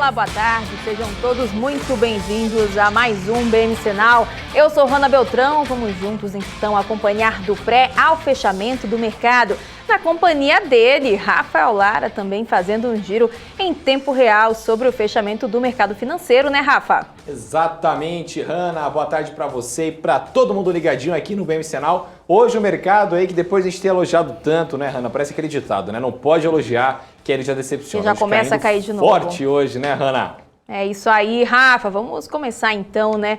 Olá, boa tarde, sejam todos muito bem-vindos a mais um BMC Now. Eu sou Hanna Beltrão, vamos juntos então acompanhar do pré ao fechamento do mercado. Na companhia dele, Rafael Lara, também fazendo um giro em tempo real sobre o fechamento do mercado financeiro, né, Rafa? Exatamente, Hanna. Boa tarde para você e para todo mundo ligadinho aqui no BMC Now. Hoje o mercado aí, que depois a gente ter elogiado tanto, né, Hanna? Parece aquele ditado, né? Não pode elogiar, que ele já decepciona. Que já começa a cair de novo. Forte hoje, né, Hanna? É isso aí, Rafa. Vamos começar então, né?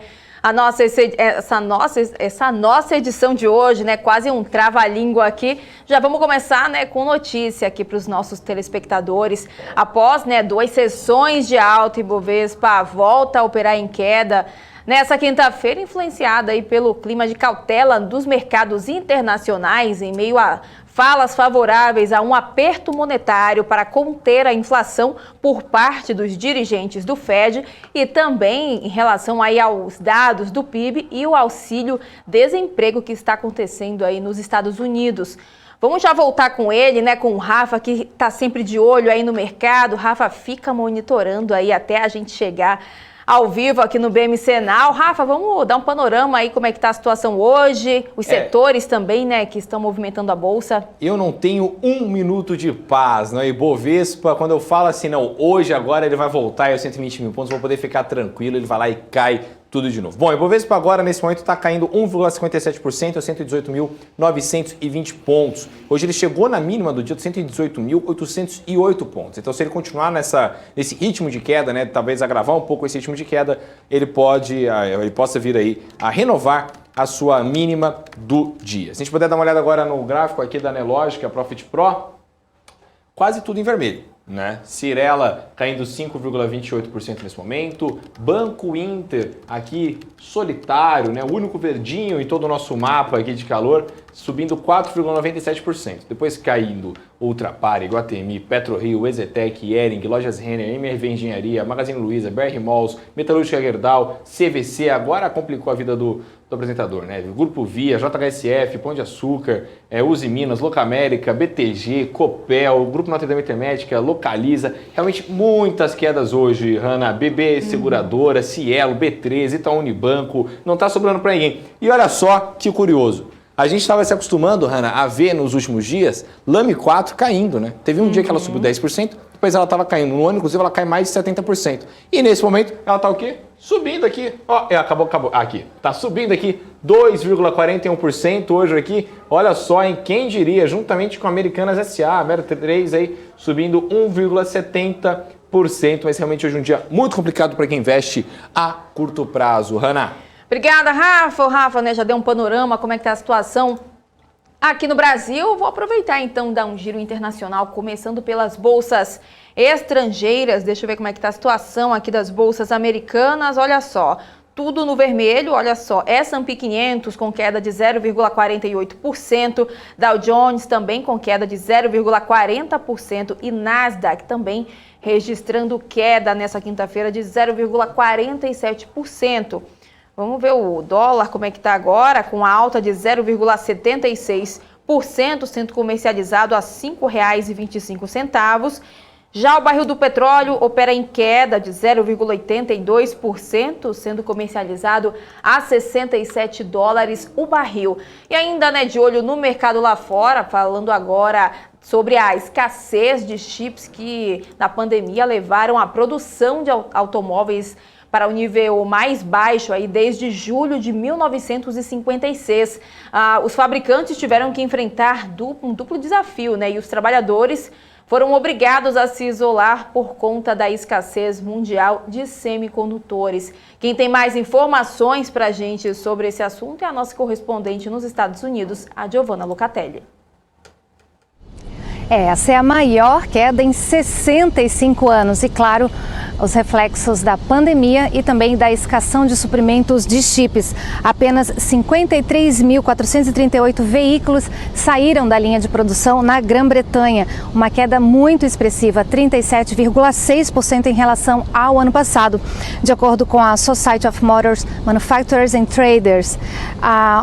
Essa nossa edição de hoje, né? Quase um trava-língua aqui. Já vamos começar, né, com notícia aqui para os nossos telespectadores. Após, né, 2 sessões de alta, Ibovespa volta a operar em queda. Nessa quinta-feira, influenciada aí pelo clima de cautela dos mercados internacionais, em meio a falas favoráveis a um aperto monetário para conter a inflação por parte dos dirigentes do Fed e também em relação aí aos dados do PIB e o auxílio-desemprego que está acontecendo aí nos Estados Unidos. Vamos já voltar com ele, né, com o Rafa, que está sempre de olho aí no mercado. O Rafa fica monitorando aí até a gente chegar ao vivo aqui no BMC Now. Rafa, vamos dar um panorama aí como é que está a situação hoje, os setores também, né, que estão movimentando a Bolsa. Eu não tenho um minuto de paz, não é? Ibovespa, quando eu falo assim, não, hoje, agora ele vai voltar aos 120 mil pontos, vou poder ficar tranquilo, ele vai lá e cai tudo de novo. Bom, o Ibovespa agora, nesse momento, está caindo 1,57% a 118.920 pontos. Hoje ele chegou na mínima do dia de 118.808 pontos. Então, se ele continuar nesse ritmo de queda, né, talvez agravar um pouco esse ritmo de queda, ele possa vir aí a renovar a sua mínima do dia. Se a gente puder dar uma olhada agora no gráfico aqui da Nelogica, Profit Pro, quase tudo em vermelho, né? Cirela caindo 5,28% nesse momento, Banco Inter aqui solitário, né? O único verdinho em todo o nosso mapa aqui de calor, subindo 4,97%. Depois caindo Ultrapar, Iguatemi, PetroRio, Exetec, Hering, Lojas Renner, MRV Engenharia, Magazine Luiza, BR Malls, Metalúrgica Gerdau, CVC, agora complicou a vida do apresentador, né? Grupo Via, JHSF, Pão de Açúcar, Uzi Minas, Locamérica, BTG, Copel, Grupo Notre Dame Intermédica, Localiza, realmente muitas quedas hoje, Hanna, BB Seguradora, Cielo, B13, Itaú Unibanco, não tá sobrando para ninguém. E olha só que curioso, a gente estava se acostumando, Hanna, a ver nos últimos dias Lame 4 caindo, né? Teve um dia que ela subiu 10%, depois ela estava caindo. No ano, inclusive, ela cai mais de 70%. E nesse momento, ela está o quê? Subindo aqui. Ó, acabou. Aqui. Tá subindo aqui 2,41% hoje aqui. Olha só, hein? Quem diria? Juntamente com a Americanas SA, a Mera 3 aí, subindo 1,70%. Mas realmente hoje é um dia muito complicado para quem investe a curto prazo. Hanna. Obrigada, Rafa. O Rafa, né, já deu um panorama, como é que tá a situação aqui no Brasil. Vou aproveitar então e dar um giro internacional, começando pelas bolsas estrangeiras. Deixa eu ver como é que tá a situação aqui das bolsas americanas. Olha só, tudo no vermelho, olha só, S&P 500 com queda de 0,48%, Dow Jones também com queda de 0,40% e Nasdaq também registrando queda nessa quinta-feira de 0,47%. Vamos ver o dólar, como é que está agora, com a alta de 0,76%, sendo comercializado a R$ 5,25. Já o barril do petróleo opera em queda de 0,82%, sendo comercializado a $67 o barril. E ainda, né, de olho no mercado lá fora, falando agora sobre a escassez de chips que na pandemia levaram a produção de automóveis para o nível mais baixo aí desde julho de 1956. Os fabricantes tiveram que enfrentar um duplo desafio, né? E os trabalhadores foram obrigados a se isolar por conta da escassez mundial de semicondutores. Quem tem mais informações para a gente sobre esse assunto é a nossa correspondente nos Estados Unidos, a Giovanna Locatelli. Essa é a maior queda em 65 anos e, claro, os reflexos da pandemia e também da escassez de suprimentos de chips. Apenas 53.438 veículos saíram da linha de produção na Grã-Bretanha, uma queda muito expressiva, 37,6% em relação ao ano passado, de acordo com a Society of Motors Manufacturers and Traders.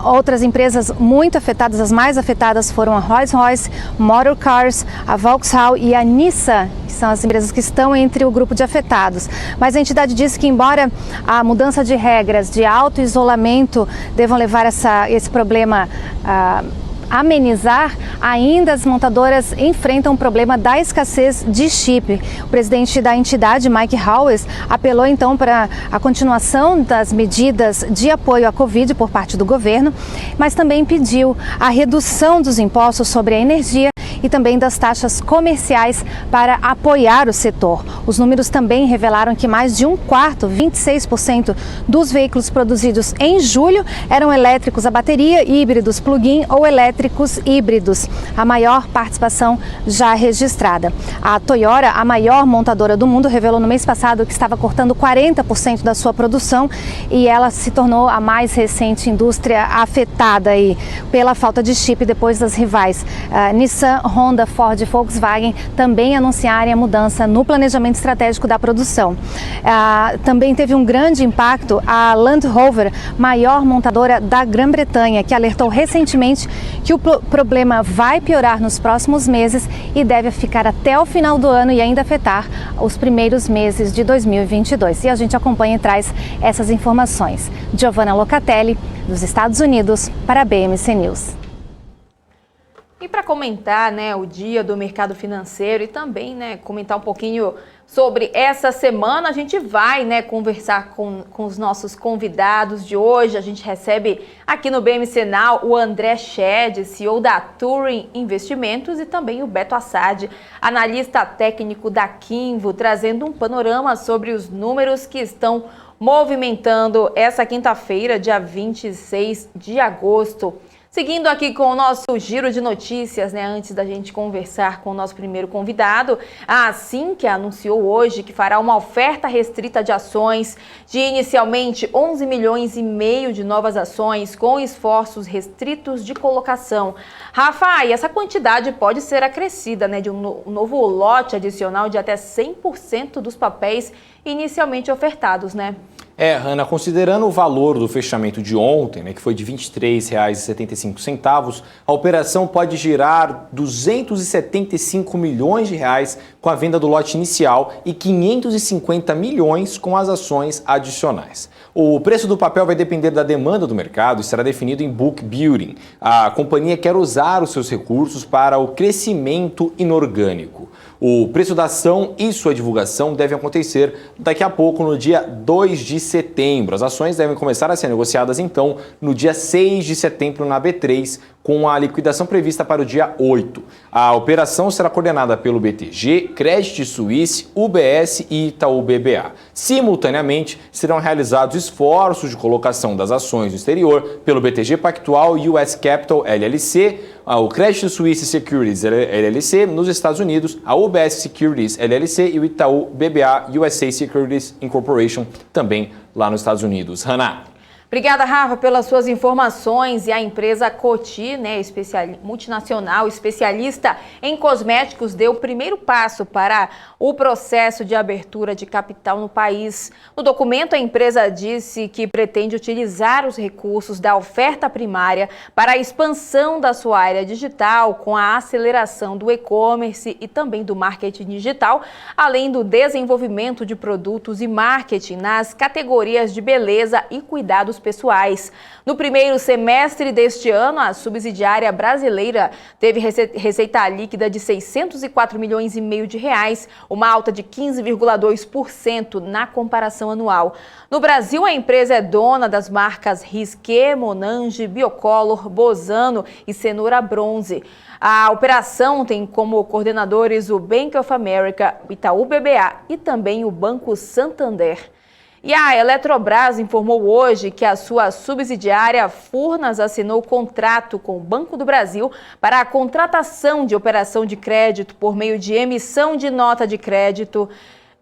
Outras empresas muito afetadas, as mais afetadas foram a Rolls-Royce, Motor Cars, a Vauxhall e a Nissan, que são as empresas que estão entre o grupo de afetados. afetados. Mas a entidade disse que, embora a mudança de regras de auto-isolamento devam levar esse problema a amenizar, ainda as montadoras enfrentam o problema da escassez de chip. O presidente da entidade, Mike Howes, apelou então para a continuação das medidas de apoio à Covid por parte do governo, mas também pediu a redução dos impostos sobre a energia e também das taxas comerciais para apoiar o setor. Os números também revelaram que mais de um quarto, 26% dos veículos produzidos em julho eram elétricos a bateria, híbridos plug-in ou elétricos híbridos, a maior participação já registrada. A Toyota, a maior montadora do mundo, revelou no mês passado que estava cortando 40% da sua produção e ela se tornou a mais recente indústria afetada aí pela falta de chip depois das rivais Nissan, Honda, Ford e Volkswagen também anunciarem a mudança no planejamento estratégico da produção. Também teve um grande impacto a Land Rover, maior montadora da Grã-Bretanha, que alertou recentemente que o problema vai piorar nos próximos meses e deve ficar até o final do ano e ainda afetar os primeiros meses de 2022. E a gente acompanha e traz essas informações. Giovanna Locatelli, dos Estados Unidos, para a BMC News. E para comentar, né, o dia do mercado financeiro e também, né, comentar um pouquinho sobre essa semana, a gente vai, né, conversar com os nossos convidados de hoje. A gente recebe aqui no BMC Now o André Shed, CEO da Turing Investimentos, e também o Beto Assad, analista técnico da Kinvo, trazendo um panorama sobre os números que estão movimentando essa quinta-feira, dia 26 de agosto. Seguindo aqui com o nosso giro de notícias, né, antes da gente conversar com o nosso primeiro convidado, a Sinqia anunciou hoje que fará uma oferta restrita de ações de inicialmente 11 milhões e meio de novas ações com esforços restritos de colocação. Rafa, e essa quantidade pode ser acrescida, né, de um novo lote adicional de até 100% dos papéis inicialmente ofertados, né? Hanna, considerando o valor do fechamento de ontem, né, que foi de R$ 23,75, a operação pode girar 275 milhões de reais com a venda do lote inicial e 550 milhões com as ações adicionais. O preço do papel vai depender da demanda do mercado e será definido em book building. A companhia quer usar os seus recursos para o crescimento inorgânico. O preço da ação e sua divulgação devem acontecer daqui a pouco, no dia 2 de setembro. As ações devem começar a ser negociadas, então, no dia 6 de setembro na B3, com a liquidação prevista para o dia 8. A operação será coordenada pelo BTG, Credit Suisse, UBS e Itaú BBA. Simultaneamente, serão realizados esforços de colocação das ações no exterior pelo BTG Pactual US Capital LLC, o Credit Suisse Securities LLC nos Estados Unidos, a UBS Securities LLC e o Itaú BBA USA Securities Incorporation também lá nos Estados Unidos. Hanna. Obrigada, Rafa, pelas suas informações. E a empresa Coty, né, multinacional, especialista em cosméticos, deu o primeiro passo para o processo de abertura de capital no país. No documento, a empresa disse que pretende utilizar os recursos da oferta primária para a expansão da sua área digital, com a aceleração do e-commerce e também do marketing digital, além do desenvolvimento de produtos e marketing nas categorias de beleza e cuidados pessoais. No primeiro semestre deste ano, a subsidiária brasileira teve receita líquida de 604 milhões e meio de reais, uma alta de 15,2% na comparação anual. No Brasil, a empresa é dona das marcas Risqué, Monange, Biocolor, Bozano e Cenoura Bronze. A operação tem como coordenadores o Bank of America, o Itaú BBA e também o Banco Santander. E a Eletrobras informou hoje que a sua subsidiária Furnas assinou contrato com o Banco do Brasil para a contratação de operação de crédito por meio de emissão de nota de crédito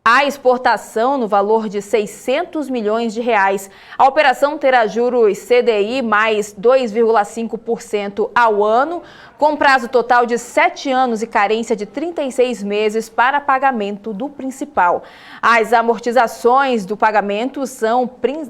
à exportação no valor de 600 milhões de reais. A operação terá juros CDI mais 2,5% ao ano, com prazo total de 7 anos e carência de 36 meses para pagamento do principal. As amortizações do pagamento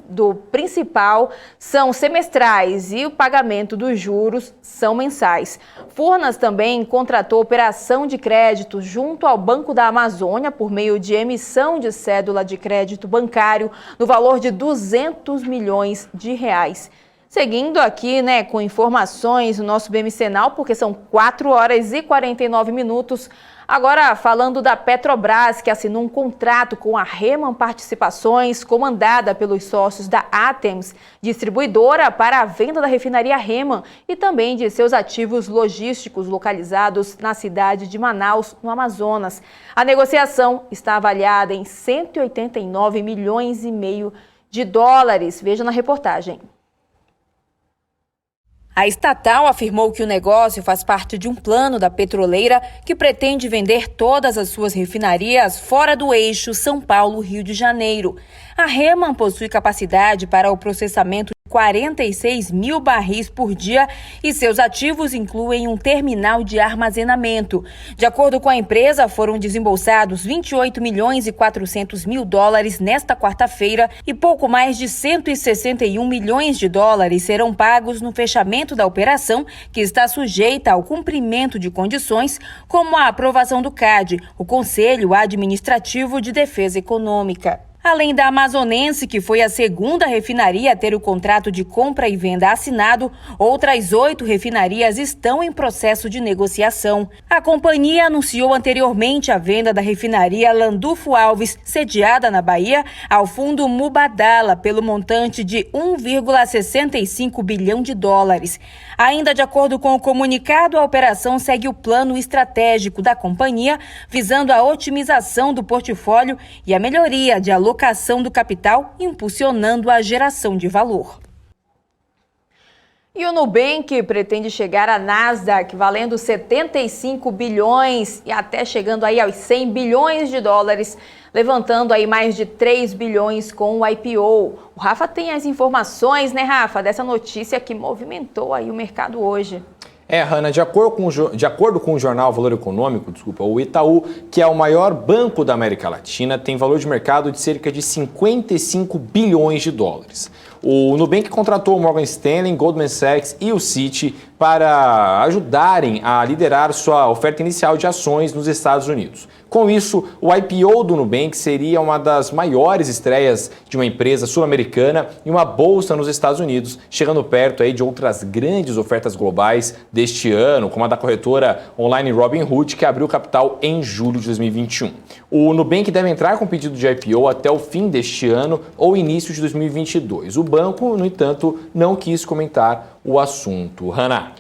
do principal são semestrais e o pagamento dos juros são mensais. Furnas também contratou operação de crédito junto ao Banco da Amazônia por meio de emissão emissão de cédula de crédito bancário no valor de 200 milhões de reais. Seguindo aqui, com informações do nosso BMCenal, porque são 4 horas e 49 minutos. Agora, falando da Petrobras, que assinou um contrato com a Reman Participações, comandada pelos sócios da Atems, distribuidora para a venda da refinaria Reman e também de seus ativos logísticos localizados na cidade de Manaus, no Amazonas. A negociação está avaliada em 189 milhões e meio de dólares. Veja na reportagem. A estatal afirmou que o negócio faz parte de um plano da petroleira que pretende vender todas as suas refinarias fora do eixo São Paulo-Rio de Janeiro. A Reman possui capacidade para o processamento de 46 mil barris por dia e seus ativos incluem um terminal de armazenamento. De acordo com a empresa, foram desembolsados 28 milhões e 400 mil dólares nesta quarta-feira e pouco mais de 161 milhões de dólares serão pagos no fechamento da operação, que está sujeita ao cumprimento de condições como a aprovação do CAD, o Conselho Administrativo de Defesa Econômica. Além da Amazonense, que foi a segunda refinaria a ter o contrato de compra e venda assinado, outras 8 refinarias estão em processo de negociação. A companhia anunciou anteriormente a venda da refinaria Landulfo Alves, sediada na Bahia, ao fundo Mubadala, pelo montante de 1,65 bilhão de dólares. Ainda de acordo com o comunicado, a operação segue o plano estratégico da companhia, visando a otimização do portfólio e a melhoria de alocação do capital, impulsionando a geração de valor. E o Nubank pretende chegar à Nasdaq valendo 75 bilhões e até chegando aí aos 100 bilhões de dólares, levantando aí mais de 3 bilhões com o IPO. O Rafa tem as informações, Rafa, dessa notícia que movimentou aí o mercado hoje. Hanna, de acordo com o jornal Valor Econômico, o Itaú, que é o maior banco da América Latina, tem valor de mercado de cerca de 55 bilhões de dólares. O Nubank contratou o Morgan Stanley, Goldman Sachs e o Citi para ajudarem a liderar sua oferta inicial de ações nos Estados Unidos. Com isso, o IPO do Nubank seria uma das maiores estreias de uma empresa sul-americana em uma bolsa nos Estados Unidos, chegando perto aí de outras grandes ofertas globais deste ano, como a da corretora online Robinhood, que abriu capital em julho de 2021. O Nubank deve entrar com pedido de IPO até o fim deste ano ou início de 2022. O banco, no entanto, não quis comentar o assunto. Hanna.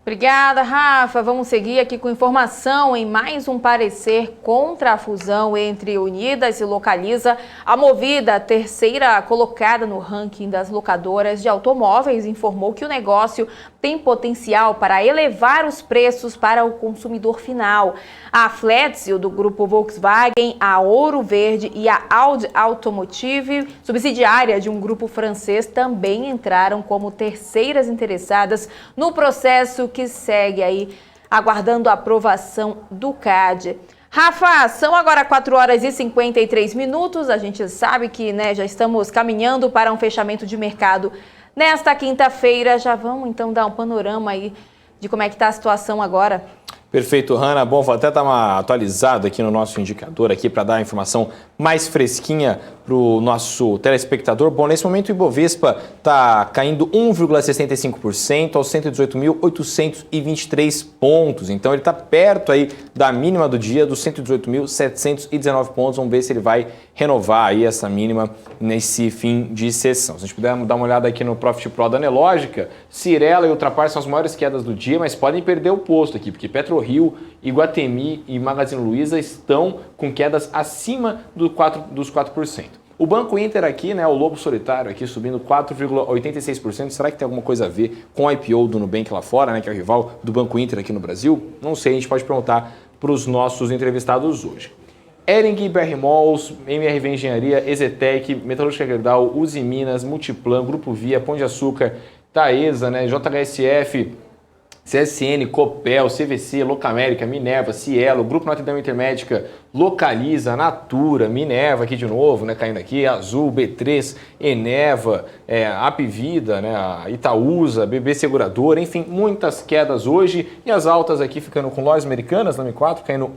Obrigada, Rafa. Vamos seguir aqui com informação em mais um parecer contra a fusão entre Unidas e Localiza. A Movida, terceira colocada no ranking das locadoras de automóveis, informou que o negócio tem potencial para elevar os preços para o consumidor final. A Fletzel, do grupo Volkswagen, a Ouro Verde e a Audi Automotive, subsidiária de um grupo francês, também entraram como terceiras interessadas no processo que segue aí, aguardando a aprovação do CAD. Rafa, são agora 4 horas e 53 minutos. A gente sabe que já estamos caminhando para um fechamento de mercado nesta quinta-feira. Já vamos então dar um panorama aí de como é que está a situação agora. Perfeito, Hanna. Bom, vou até dar uma atualizada aqui no nosso indicador aqui para dar a informação mais fresquinha para o nosso telespectador. Bom, nesse momento o Ibovespa está caindo 1,65% aos 118.823 pontos. Então ele está perto aí da mínima do dia, dos 118.719 pontos. Vamos ver se ele vai renovar aí essa mínima nesse fim de sessão. Se a gente puder dar uma olhada aqui no Profit Pro da Anelógica, Cyrela e Ultrapar são as maiores quedas do dia, mas podem perder o posto aqui, porque PetroRio, Iguatemi e Magazine Luiza estão com quedas acima dos 4%. O Banco Inter aqui, o Lobo Solitário aqui subindo 4,86%. Será que tem alguma coisa a ver com o IPO do Nubank lá fora, que é o rival do Banco Inter aqui no Brasil? Não sei, a gente pode perguntar para os nossos entrevistados hoje. Hering, BR Malls, MRV Engenharia, Ezetec, Metalúrgica Gerdau, Uzi Minas, Multiplan, Grupo Via, Pão de Açúcar, Taesa, JHSF, CSN, Copel, CVC, Locamérica, Minerva, Cielo, Grupo Notre Dame Intermédica, Localiza, Natura, Minerva aqui de novo, né, caindo aqui, Azul, B3, Eneva, Apvida, né, a Itaúsa, BB Seguradora, enfim, muitas quedas hoje e as altas aqui ficando com lojas americanas, na M4, caindo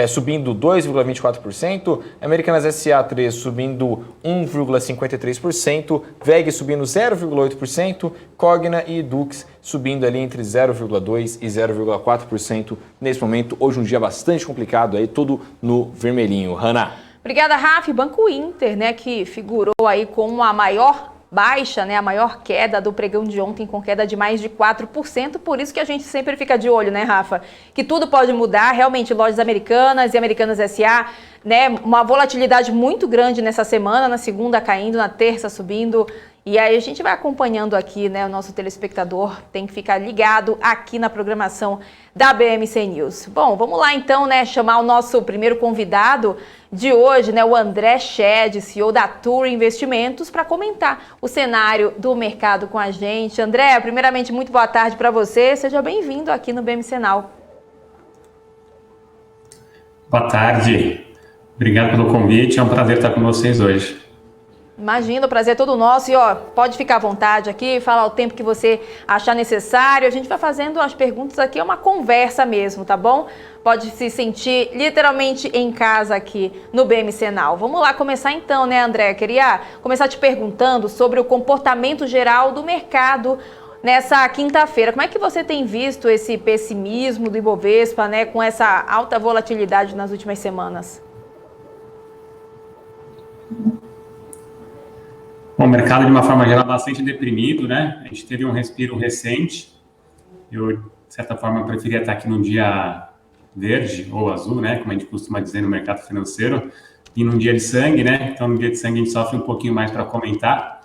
subindo 2,24%, Americanas SA3 subindo 1,53%, VEG subindo 0,8%, Cogna e Dux subindo ali entre 0,2% e 0,4% nesse momento. Hoje um dia bastante complicado, aí tudo no vermelhinho. Hanna. Obrigada, Rafa. Banco Inter, né, que figurou aí como a maior baixa, né, a maior queda do pregão de ontem, com queda de mais de 4%, por isso que a gente sempre fica de olho, né, Rafa? Que tudo pode mudar, realmente, lojas americanas e Americanas SA, né, uma volatilidade muito grande nessa semana, na segunda caindo, na terça subindo, e aí a gente vai acompanhando aqui, né, o nosso telespectador tem que ficar ligado aqui na programação da BMC News. Bom, vamos lá então, né, chamar o nosso primeiro convidado de hoje, né, o André Shed, CEO da Tour Investimentos, para comentar o cenário do mercado com a gente. André, primeiramente, muito boa tarde para você, seja bem-vindo aqui no BMC Now. Boa tarde, obrigado pelo convite, é um prazer estar com vocês hoje. Imagina, o prazer é todo nosso e pode ficar à vontade aqui, falar o tempo que você achar necessário. A gente vai fazendo as perguntas aqui, é uma conversa mesmo, tá bom? Pode se sentir literalmente em casa aqui no BMC Now. Vamos lá começar então, né, André? Queria começar te perguntando sobre o comportamento geral do mercado nessa quinta-feira. Como é que você tem visto esse pessimismo do Ibovespa, né, com essa alta volatilidade nas últimas semanas? Bom, o mercado, de uma forma geral, bastante deprimido, né? A gente teve um respiro recente. Eu, de certa forma, preferia estar aqui num dia verde ou azul, né? Como a gente costuma dizer no mercado financeiro. E num dia de sangue, né? Então, no dia de sangue, a gente sofre um pouquinho mais para comentar.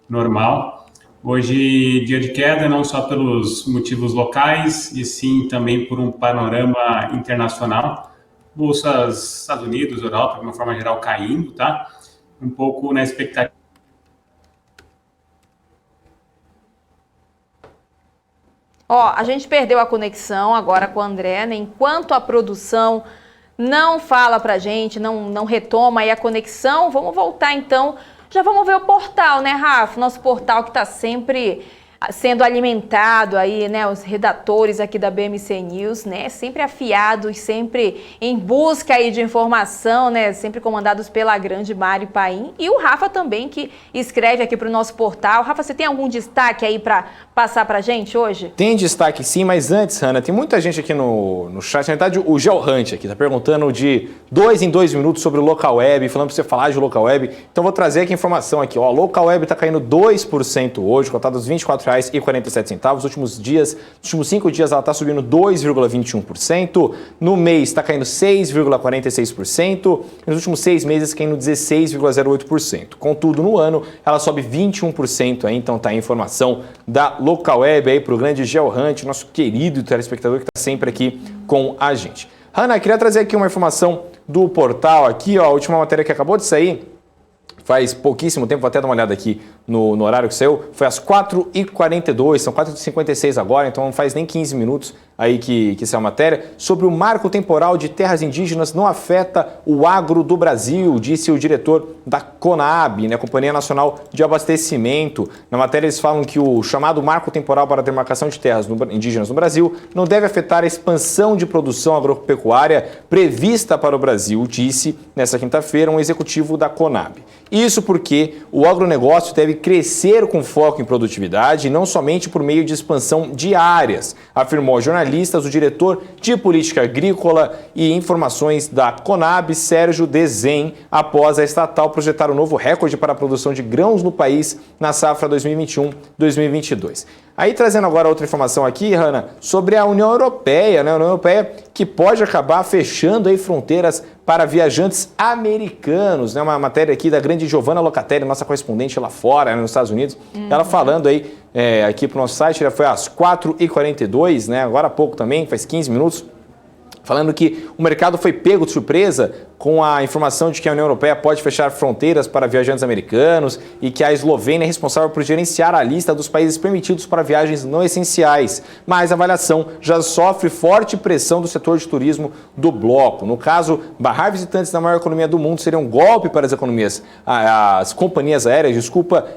Normal. Hoje, dia de queda, não só pelos motivos locais, e sim também por um panorama internacional. Bolsas Estados Unidos, Europa, de uma forma geral, caindo, tá? Um pouco na expectativa. A gente perdeu a conexão agora com o André, né? Enquanto a produção não fala pra gente, não retoma aí a conexão, vamos voltar então, já vamos ver o portal, né, Rafa? Nosso portal que está sempre sendo alimentado aí, né, os redatores aqui da BMC News, né, sempre afiados, sempre em busca aí de informação, né, sempre comandados pela grande Mari Paim, e o Rafa também, que escreve aqui para o nosso portal. Rafa, você tem algum destaque aí para passar para a gente hoje? Tem destaque sim, mas antes, Hanna, tem muita gente aqui no chat, na verdade o Geohunt aqui, tá perguntando de 2 em 2 minutos sobre o Local Web, falando para você falar de Local Web, então vou trazer aqui a informação aqui, Local Web está caindo 2% hoje, cotado aos R$24,47. Nos últimos 5 dias ela está subindo 2,21%, no mês está caindo 6,46%, nos últimos 6 meses caindo 16,08%. Contudo, no ano ela sobe 21%, aí, então tá a informação da Local Web aí para o grande Geohunt, nosso querido telespectador que está sempre aqui com a gente. Hanna, queria trazer aqui uma informação do portal aqui, a última matéria que acabou de sair, faz pouquíssimo tempo, vou até dar uma olhada aqui no horário que saiu, foi às 4h42, são 4h56 agora, então não faz nem 15 minutos aí que saiu a matéria, sobre o marco temporal de terras indígenas não afeta o agro do Brasil, disse o diretor da CONAB, né, Companhia Nacional de Abastecimento. Na matéria eles falam que o chamado marco temporal para a demarcação de terras indígenas no Brasil não deve afetar a expansão de produção agropecuária prevista para o Brasil, disse nesta quinta-feira um executivo da CONAB. Isso porque o agronegócio deve crescer com foco em produtividade e não somente por meio de expansão de áreas, afirmou a jornalista o diretor de Política Agrícola e Informações da CONAB, Sérgio Dezen, após a estatal projetar um novo recorde para a produção de grãos no país na safra 2021-2022. Aí trazendo agora outra informação aqui, Hanna, sobre a União Europeia, né? A União Europeia que pode acabar fechando aí fronteiras para viajantes americanos, né? Uma matéria aqui da grande Giovanna Locatelli, nossa correspondente lá fora, né, nos Estados Unidos, ela falando aí aqui para o nosso site, foi às 4h42, né? Agora há pouco também, faz 15 minutos. falando que o mercado foi pego de surpresa com a informação de que a União Europeia pode fechar fronteiras para viajantes americanos e que a Eslovênia é responsável por gerenciar a lista dos países permitidos para viagens não essenciais. Mas a avaliação já sofre forte pressão do setor de turismo do bloco. No caso, barrar visitantes da maior economia do mundo seria um golpe para as companhias aéreas,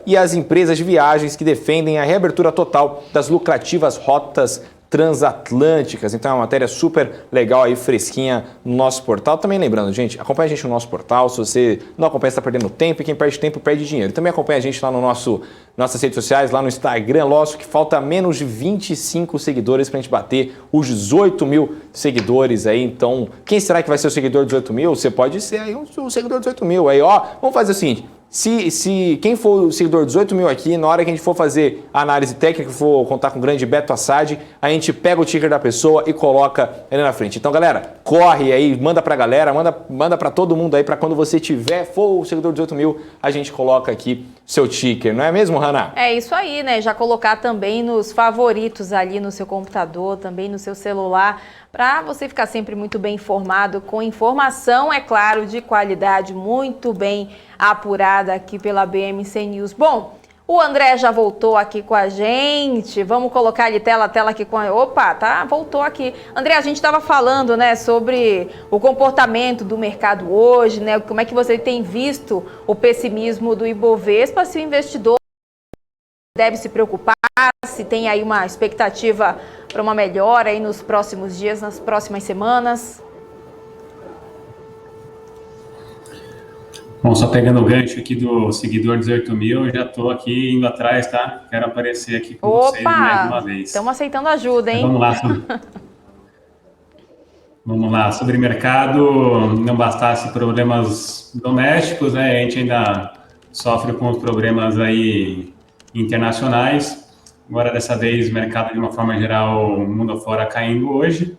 e as empresas de viagens que defendem a reabertura total das lucrativas rotas transatlânticas. Então é uma matéria super legal aí, fresquinha no nosso portal. Também lembrando, gente, acompanha a gente no nosso portal. Se você não acompanha, você está perdendo tempo, e quem perde tempo perde dinheiro. E também acompanha a gente lá no nossas redes sociais, lá no Instagram, nosso, que falta menos de 25 seguidores para a gente bater os 18 mil seguidores aí. Então, quem será que vai ser o seguidor 18 mil? Você pode ser aí um seguidor 18 mil. Aí, ó, vamos fazer o seguinte. Se quem for o seguidor 18 mil aqui, na hora que a gente for fazer a análise técnica, for contar com o grande Beto Assad, a gente pega o ticker da pessoa e coloca ele na frente. Então, galera, corre aí, manda pra galera, manda pra todo mundo aí, pra quando você for o seguidor 18 mil, a gente coloca aqui seu ticker. Não é mesmo, Hannah? É isso aí, né? Já colocar também nos favoritos ali no seu computador, também no seu celular, para você ficar sempre muito bem informado, com informação, é claro, de qualidade, muito bem apurada aqui pela BMC News. Bom, o André já voltou aqui com a gente, vamos colocar ali tela aqui com a... Opa, tá, voltou aqui. André, a gente estava falando, né, sobre o comportamento do mercado hoje, né, como é que você tem visto o pessimismo do Ibovespa, se o investidor deve se preocupar, se tem aí uma expectativa para uma melhora aí nos próximos dias, nas próximas semanas? Bom, só pegando o gancho aqui do seguidor 18 mil, eu já estou aqui indo atrás, tá? Quero aparecer aqui com vocês mais uma vez. Estamos aceitando ajuda, hein? Então, vamos lá, sobre mercado, não bastasse problemas domésticos, né? A gente ainda sofre com os problemas aí internacionais. Agora, dessa vez, o mercado, de uma forma geral, o mundo afora caindo hoje.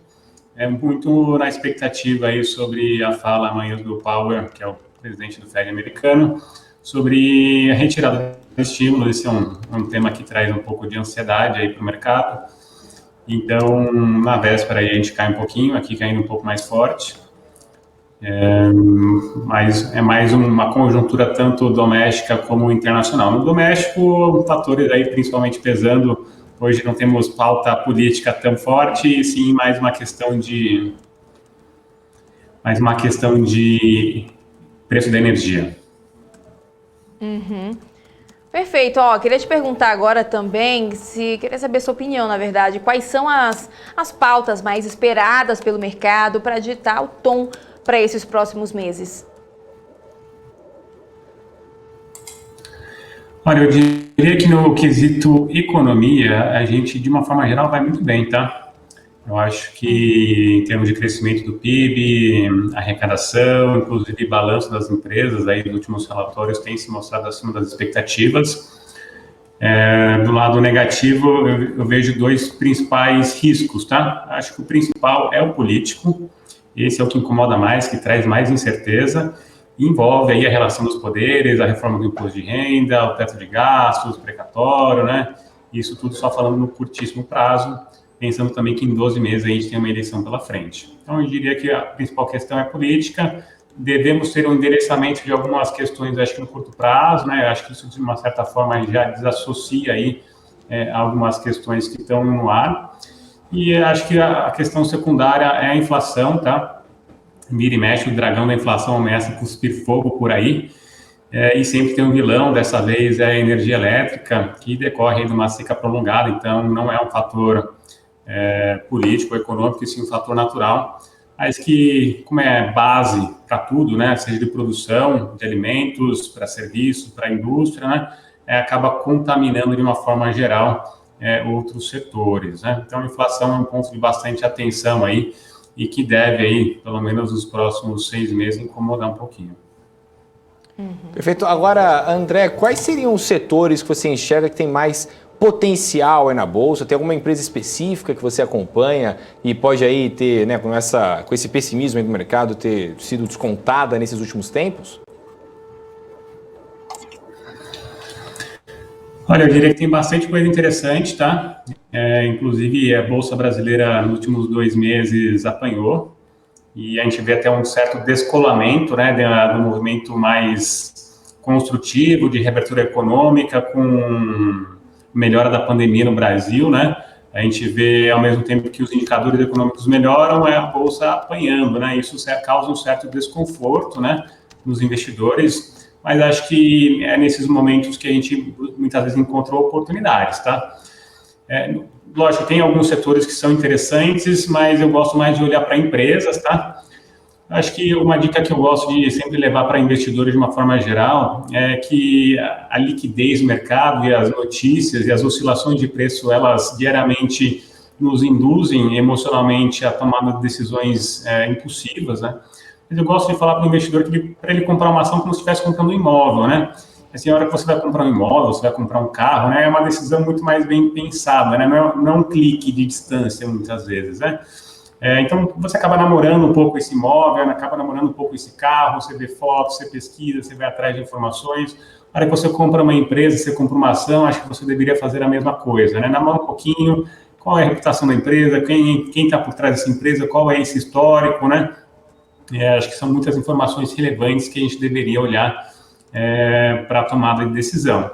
É muito na expectativa aí sobre a fala amanhã do Powell, que é o presidente do Fed americano, sobre a retirada do estímulo. Esse é um tema que traz um pouco de ansiedade aí para o mercado. Então, na véspera aí a gente cai um pouquinho, aqui caindo um pouco mais forte. Mas é mais uma conjuntura tanto doméstica como internacional. No doméstico, fatores aí principalmente pesando. Hoje não temos pauta política tão forte, e sim mais uma questão de preço da energia. Perfeito. Ó, queria te perguntar agora também, queria saber a sua opinião, na verdade, quais são as pautas mais esperadas pelo mercado para ditar o tom para esses próximos meses? Olha, eu diria que no quesito economia, a gente, de uma forma geral, vai muito bem, tá? Eu acho que, em termos de crescimento do PIB, arrecadação, inclusive balanço das empresas, aí nos últimos relatórios tem se mostrado acima das expectativas. Do lado negativo, eu vejo dois principais riscos, tá? Acho que o principal é o político. Esse é o que incomoda mais, que traz mais incerteza, e envolve aí a relação dos poderes, a reforma do imposto de renda, o teto de gastos, o precatório, né? Isso tudo só falando no curtíssimo prazo, pensando também que em 12 meses a gente tem uma eleição pela frente. Então, eu diria que a principal questão é política. Devemos ter um endereçamento de algumas questões, acho que no curto prazo, né? Acho que isso, de uma certa forma, já desassocia aí algumas questões que estão no ar. E acho que a questão secundária é a inflação, tá? Vira e mexe, o dragão da inflação ameaça cuspir fogo por aí. E sempre tem um vilão, dessa vez é a energia elétrica, que decorre de uma seca prolongada, então não é um fator político ou econômico, e sim um fator natural, mas que, como é base para tudo, né? Seja de produção, de alimentos, para serviço, para indústria, né? Acaba contaminando de uma forma geral outros setores, né? Então, a inflação é um ponto de bastante atenção aí e que deve aí, pelo menos nos próximos 6 meses, incomodar um pouquinho. Perfeito. Agora, André, quais seriam os setores que você enxerga que tem mais potencial aí na Bolsa? Tem alguma empresa específica que você acompanha e pode aí ter, né, com esse pessimismo aí do mercado, ter sido descontada nesses últimos tempos? Olha, eu diria que tem bastante coisa interessante, tá? Inclusive, a Bolsa Brasileira, nos últimos 2 meses, apanhou. e a gente vê até um certo descolamento, né, do movimento mais construtivo de reabertura econômica com melhora da pandemia no Brasil, né? A gente vê, ao mesmo tempo que os indicadores econômicos melhoram, a bolsa apanhando, né? Isso causa um certo desconforto, né, nos investidores, mas acho que é nesses momentos que a gente muitas vezes encontra oportunidades, tá? Lógico, tem alguns setores que são interessantes, mas eu gosto mais de olhar para empresas, tá? Acho que uma dica que eu gosto de sempre levar para investidores de uma forma geral é que a liquidez do mercado e as notícias e as oscilações de preço, elas diariamente nos induzem emocionalmente a tomar decisões impulsivas, né? Mas eu gosto de falar para o investidor que para ele comprar uma ação como se estivesse comprando um imóvel, né? Assim, a hora que você vai comprar um imóvel, você vai comprar um carro, né? É uma decisão muito mais bem pensada, né? Não é um clique de distância, muitas vezes, né? Então, você acaba namorando um pouco esse imóvel, acaba namorando um pouco esse carro, você vê fotos, você pesquisa, você vai atrás de informações. Na hora que você compra uma empresa, você compra uma ação, acho que você deveria fazer a mesma coisa, né? Namora um pouquinho, qual é a reputação da empresa, quem está por trás dessa empresa, qual é esse histórico, né? Acho que são muitas informações relevantes que a gente deveria olhar para a tomada de decisão.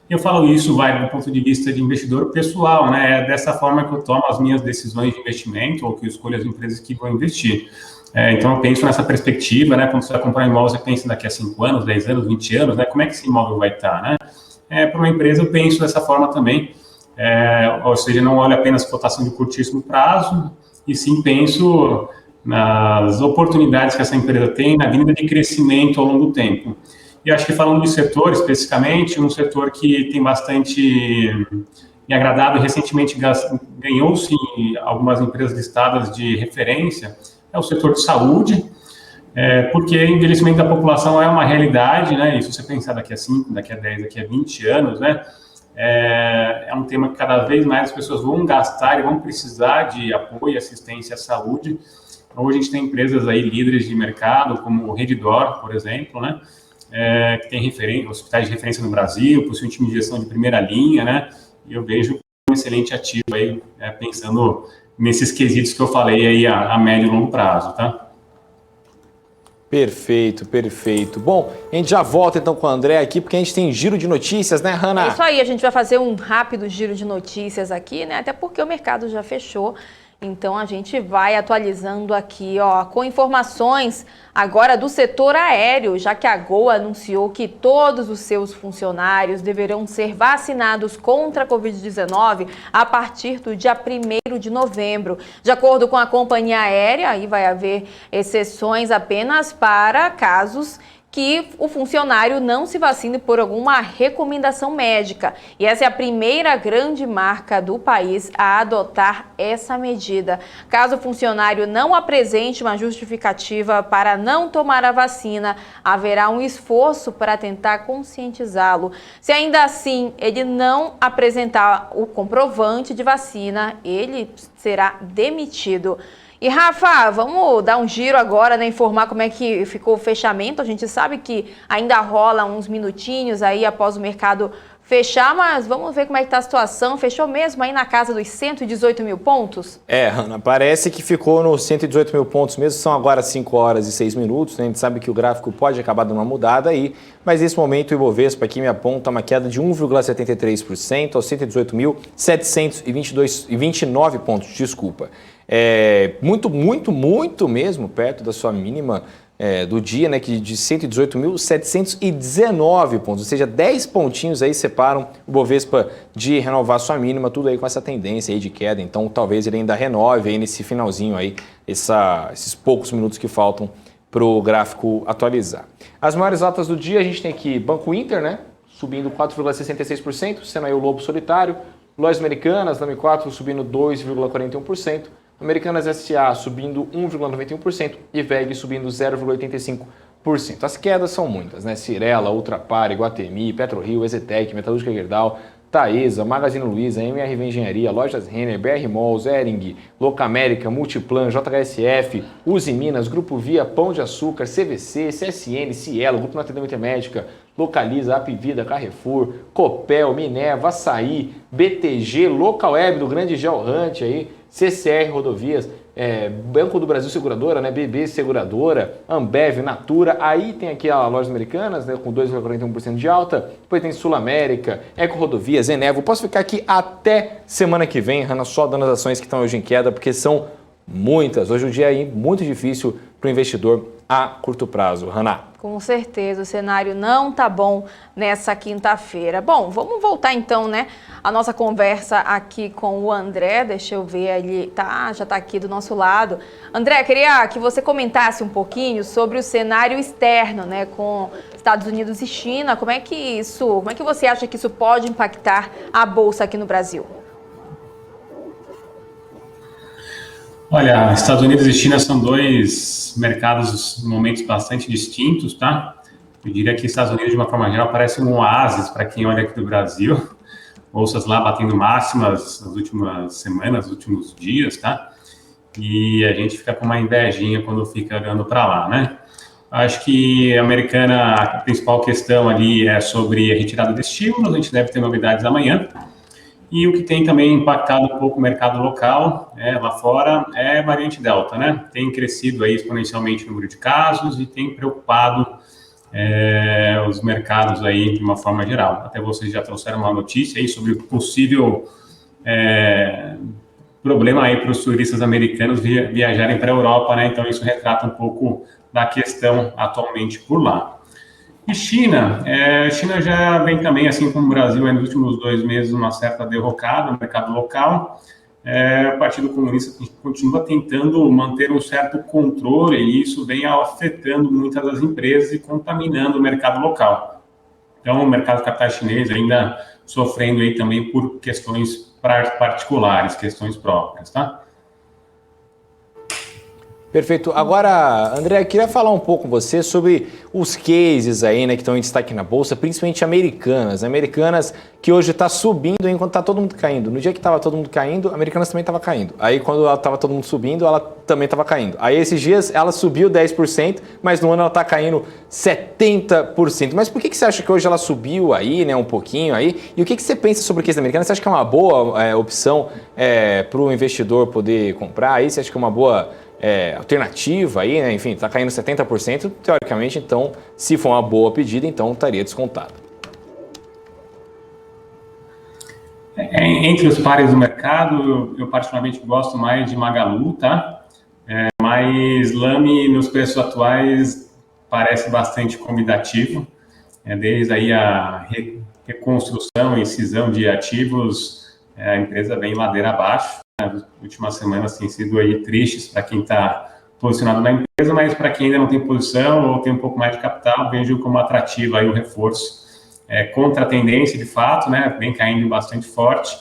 Eu falo isso, do ponto de vista de investidor pessoal, né? É dessa forma que eu tomo as minhas decisões de investimento ou que eu escolho as empresas que vou investir. Então, eu penso nessa perspectiva, né? Quando você vai comprar um imóvel, você pensa daqui a 5 anos, 10 anos, 20 anos, né? Como é que esse imóvel vai estar, né? Para uma empresa, eu penso dessa forma também. Ou seja, não olho apenas cotação de curtíssimo prazo, e sim penso nas oportunidades que essa empresa tem na vinda de crescimento ao longo do tempo. E acho que falando de setor, especificamente, um setor que tem bastante me agradado e recentemente ganhou-se algumas empresas listadas de referência, é o setor de saúde, porque o envelhecimento da população é uma realidade, né? E se você pensar daqui a 5, daqui a 10, daqui a 20 anos, né? É um tema que cada vez mais as pessoas vão gastar e vão precisar de apoio e assistência à saúde. Hoje a gente tem empresas aí líderes de mercado, como o Redditor, por exemplo, né? Que tem hospitais de referência no Brasil, possui um time de gestão de primeira linha, né? E eu vejo um excelente ativo aí, pensando nesses quesitos que eu falei aí a médio e longo prazo, tá? Perfeito, perfeito. Bom, a gente já volta então com o André aqui, porque a gente tem giro de notícias, né, Hanna? É isso aí, a gente vai fazer um rápido giro de notícias aqui, né? Até porque o mercado já fechou. Então, a gente vai atualizando aqui, ó, com informações agora do setor aéreo, já que a Gol anunciou que todos os seus funcionários deverão ser vacinados contra a Covid-19 a partir do dia 1º de novembro. De acordo com a companhia aérea, aí vai haver exceções apenas para casos que o funcionário não se vacine por alguma recomendação médica. E essa é a primeira grande marca do país a adotar essa medida. Caso o funcionário não apresente uma justificativa para não tomar a vacina, haverá um esforço para tentar conscientizá-lo. Se ainda assim ele não apresentar o comprovante de vacina, ele será demitido. E Rafa, vamos dar um giro agora, né, informar como é que ficou o fechamento. A gente sabe que ainda rola uns minutinhos aí após o mercado fechar, mas vamos ver como é que está a situação. Fechou mesmo aí na casa dos 118 mil pontos? Hanna, parece que ficou nos 118 mil pontos mesmo. São agora 5 horas e 6 minutos, né? A gente sabe que o gráfico pode acabar dando uma mudada aí, mas nesse momento o Ibovespa aqui me aponta uma queda de 1,73% aos 118.729 pontos, desculpa. Muito mesmo perto da sua mínima do dia, né, que de 118.719 pontos, ou seja, 10 pontinhos aí separam o Bovespa de renovar sua mínima, tudo aí com essa tendência aí de queda, então talvez ele ainda renove aí nesse finalzinho aí, esses poucos minutos que faltam para o gráfico atualizar. As maiores altas do dia, a gente tem aqui Banco Inter, né, subindo 4,66%, sendo aí o Lobo Solitário, Lojas Americanas, Lame 4 subindo 2,41%, Americanas S.A. subindo 1,91% e VEG subindo 0,85%. As quedas são muitas, né? Cirela, Ultrapar, Iguatemi, PetroRio, Ezetec, Metalúrgica Gerdau, Taesa, Magazine Luiza, MRV Engenharia, Lojas Renner, BR Malls, Hering, Locamérica, Multiplan, JHSF, Uzi Minas, Grupo Via, Pão de Açúcar, CVC, CSN, Cielo, Grupo Natal Intermédica, Localiza, Apivida, Carrefour, Copel, Minerva, Açaí, BTG, Local Web do Grande Geohunt aí, CCR Rodovias, Banco do Brasil Seguradora, né? BB Seguradora, Ambev, Natura, aí tem aqui a Lojas Americanas, né? Com 2,41% de alta, depois tem Sul América, Eco Rodovias, Enevo. Posso ficar aqui até semana que vem, Hanna, só dando as ações que estão hoje em queda, porque são muitas. Hoje o dia é muito difícil para o investidor a curto prazo, Hanna. Com certeza, o cenário não tá bom nessa quinta-feira. Bom, vamos voltar então, né, a nossa conversa aqui com o André. Deixa eu ver, ele já tá aqui do nosso lado. André, queria que você comentasse um pouquinho sobre o cenário externo, né, com Estados Unidos e China. Como é que você acha que isso pode impactar a bolsa aqui no Brasil? Olha, Estados Unidos e China são dois mercados, momentos bastante distintos, tá? Eu diria que Estados Unidos, de uma forma geral, parece um oásis para quem olha aqui do Brasil. Bolsas lá batendo máximas nas últimas semanas, nos últimos dias, tá? E a gente fica com uma invejinha quando fica olhando para lá, né? Acho que a americana, a principal questão ali é sobre a retirada de estímulos, a gente deve ter novidades amanhã. E o que tem também impactado um pouco o mercado local, lá fora, é a variante Delta, né? Tem crescido aí exponencialmente o número de casos e tem preocupado os mercados aí de uma forma geral. Até vocês já trouxeram uma notícia aí sobre o possível problema aí para os turistas americanos viajarem para a Europa, né? Então isso retrata um pouco da questão atualmente por lá. E China já vem também, assim como o Brasil, nos últimos 2 meses, uma certa derrocada no mercado local. O Partido Comunista continua tentando manter um certo controle e isso vem afetando muitas das empresas e contaminando o mercado local. Então, o mercado de capitais chinês ainda sofrendo aí também por questões particulares, questões próprias, tá? Perfeito. Agora, André, eu queria falar um pouco com você sobre os cases aí, né, que estão em destaque na Bolsa, principalmente americanas. Americanas que hoje está subindo enquanto está todo mundo caindo. No dia que estava todo mundo caindo, Americanas também estava caindo. Aí, quando estava todo mundo subindo, ela também estava caindo. Aí, esses dias, ela subiu 10%, mas no ano ela está caindo 70%. Mas por que você acha que hoje ela subiu aí, né, um pouquinho aí? E o que você pensa sobre o case americano? Você acha que é uma boa opção para o investidor poder comprar aí? Você acha que é uma boa alternativa aí, né? Enfim, está caindo 70%, teoricamente, então, se for uma boa pedida, então estaria descontado. Entre os pares do mercado, eu particularmente gosto mais de Magalu, tá? Mas Lame, nos preços atuais, parece bastante convidativo. Desde aí a reconstrução e cisão de ativos, a empresa vem ladeira abaixo. As últimas semanas têm sido aí tristes para quem está posicionado na empresa, mas para quem ainda não tem posição ou tem um pouco mais de capital, vejo como atrativo aí o reforço. Contra a tendência, de fato, né? Vem caindo bastante forte,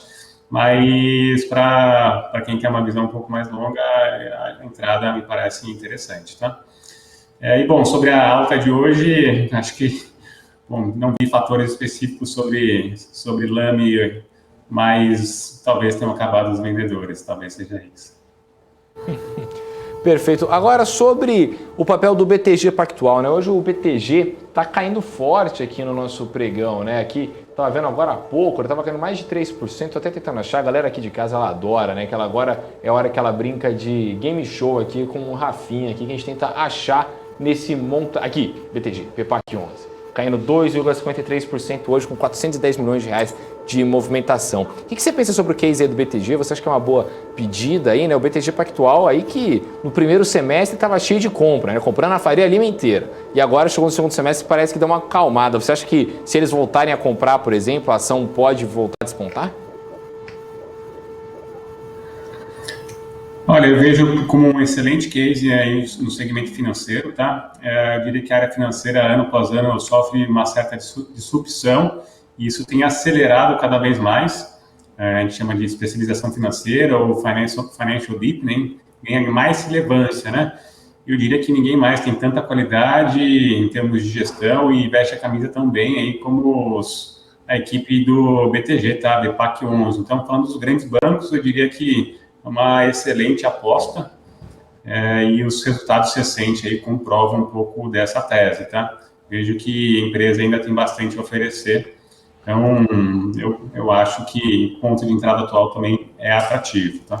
mas para quem quer uma visão um pouco mais longa, a entrada me parece interessante, tá? E bom, sobre a alta de hoje, acho que não vi fatores específicos sobre Lame, mas talvez tenham acabado os vendedores, talvez seja isso. Perfeito. Agora, sobre o papel do BTG Pactual, né? Hoje o BTG está caindo forte aqui no nosso pregão, né? Aqui, estava vendo agora há pouco, ele estava caindo mais de 3%, tô até tentando achar, a galera aqui de casa, ela adora, né? Que ela agora é a hora que ela brinca de game show aqui com o Rafinha aqui, que a gente tenta achar nesse aqui, BTG, PPAC 11. Caindo 2,53% hoje, com 410 milhões de reais de movimentação. O que você pensa sobre o case aí do BTG? Você acha que é uma boa pedida aí, né? O BTG Pactual aí que no primeiro semestre estava cheio de compra, né? Comprando a Faria Lima inteira. E agora chegou no segundo semestre e parece que deu uma acalmada. Você acha que se eles voltarem a comprar, por exemplo, a ação pode voltar a despontar? Olha, eu vejo como um excelente case aí no segmento financeiro, tá? Eu diria que a área financeira, ano após ano, sofre uma certa disrupção e isso tem acelerado cada vez mais. A gente chama de especialização financeira ou financial deepening, ganha mais relevância, né? Eu diria que ninguém mais tem tanta qualidade em termos de gestão e veste a camisa tão bem aí como a equipe do BTG, tá? BPAC 11. Então, falando dos grandes bancos, eu diria que é uma excelente aposta e os resultados recentes aí comprovam um pouco dessa tese, tá? Vejo que a empresa ainda tem bastante a oferecer, então eu acho que o ponto de entrada atual também é atrativo, tá?